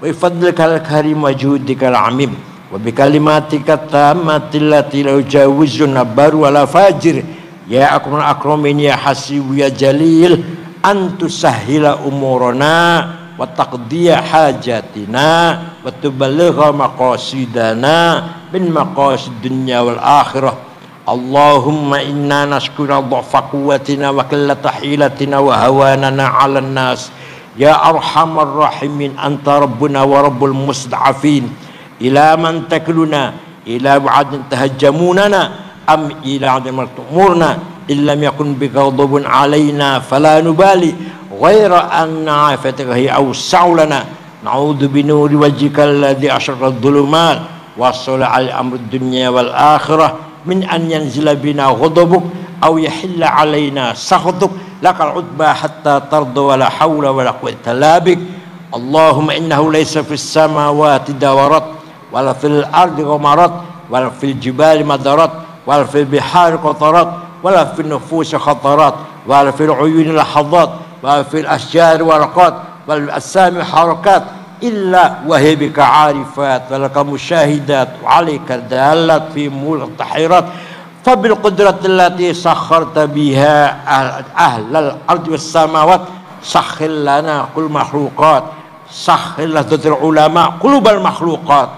wa fadlikal karim wa judikal amim wa bi kalimatika tammatil lati la yujawizun baru wala fajir ya akramul akramin ya hasib ya jalil antusahhila umurana wa taqdiya hajatina wa tuballigha maqasidana min maqasid dunya wal akhirah. Allahumma inna nashkura dha'fa quwwatina wa qillata hilatina wa hawanana 'alan nas ya arhamar rahimin anta rabbuna wa rabbul musta'afin ila man takluna ila ba'din tahajjamunana am ila 'adin martumurna illam yakun bighadabun 'alaina fala nubali ghaira anna 'afatika hi awsa'u lana na'udzu bi nuri wajhikal ladzi asyraqat dhulumat wa sala al amrud dunya wal akhirah min an yanzila bina ghadabuk aw yahilla alaina sakhatuk lakal utba hatta tarda wala hawla wala quwwata illa bik. Allahumma innahu laysa fis samawati dawarat wala fil ardi ghamarat wala fil jibali madarat wala fil bihari qatarat wala fil nufusi khatarat wala fil uyuni lahadat wala fil asjari waraqat wal asami harakat illa wahibika arifat walaka musyahidat walika dalat fi mulk tahirat fabil qudratil lati sakharta biha ahlal ardi was samawat sakhil lana kul makhluqat sakhil ladatul ulama qulubal makhluqat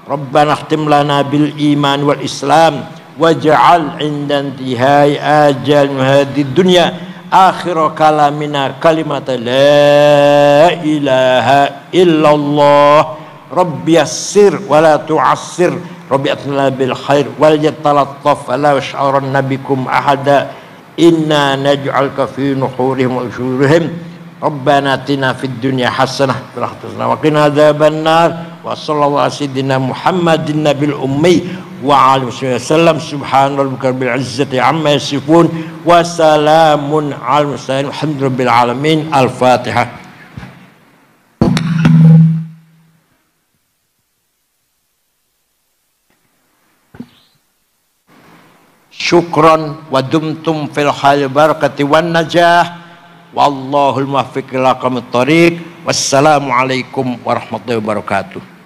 rabbana khtim lana bil iman wal islam waj'al inda intihai ajal hadid dunya akhir kalamina kalimat la ilaha illallah rabbi yassir wala tu'assir rabbi atna bil khair wal yatalattaf la yash'uranna bikum ahada inna naj'alka fi nuhurihim wa ushurihim rabbana atina fid dunya hasanah wa qina adzabannar wa sallallahu ala sayyidina Muhammadin nabil ummi wa alihi wasallam subhana rabbika rabbil izzati amma yasifun wa salamun alal mursalin alhamdulillahil alamin. Al-Fatihah. Syukran wa dumtum fil khair barakati wan najah wallahul muwaffiq ila aqwamit thoriq. Wassalamu alaikum warahmatullahi wabarakatuh.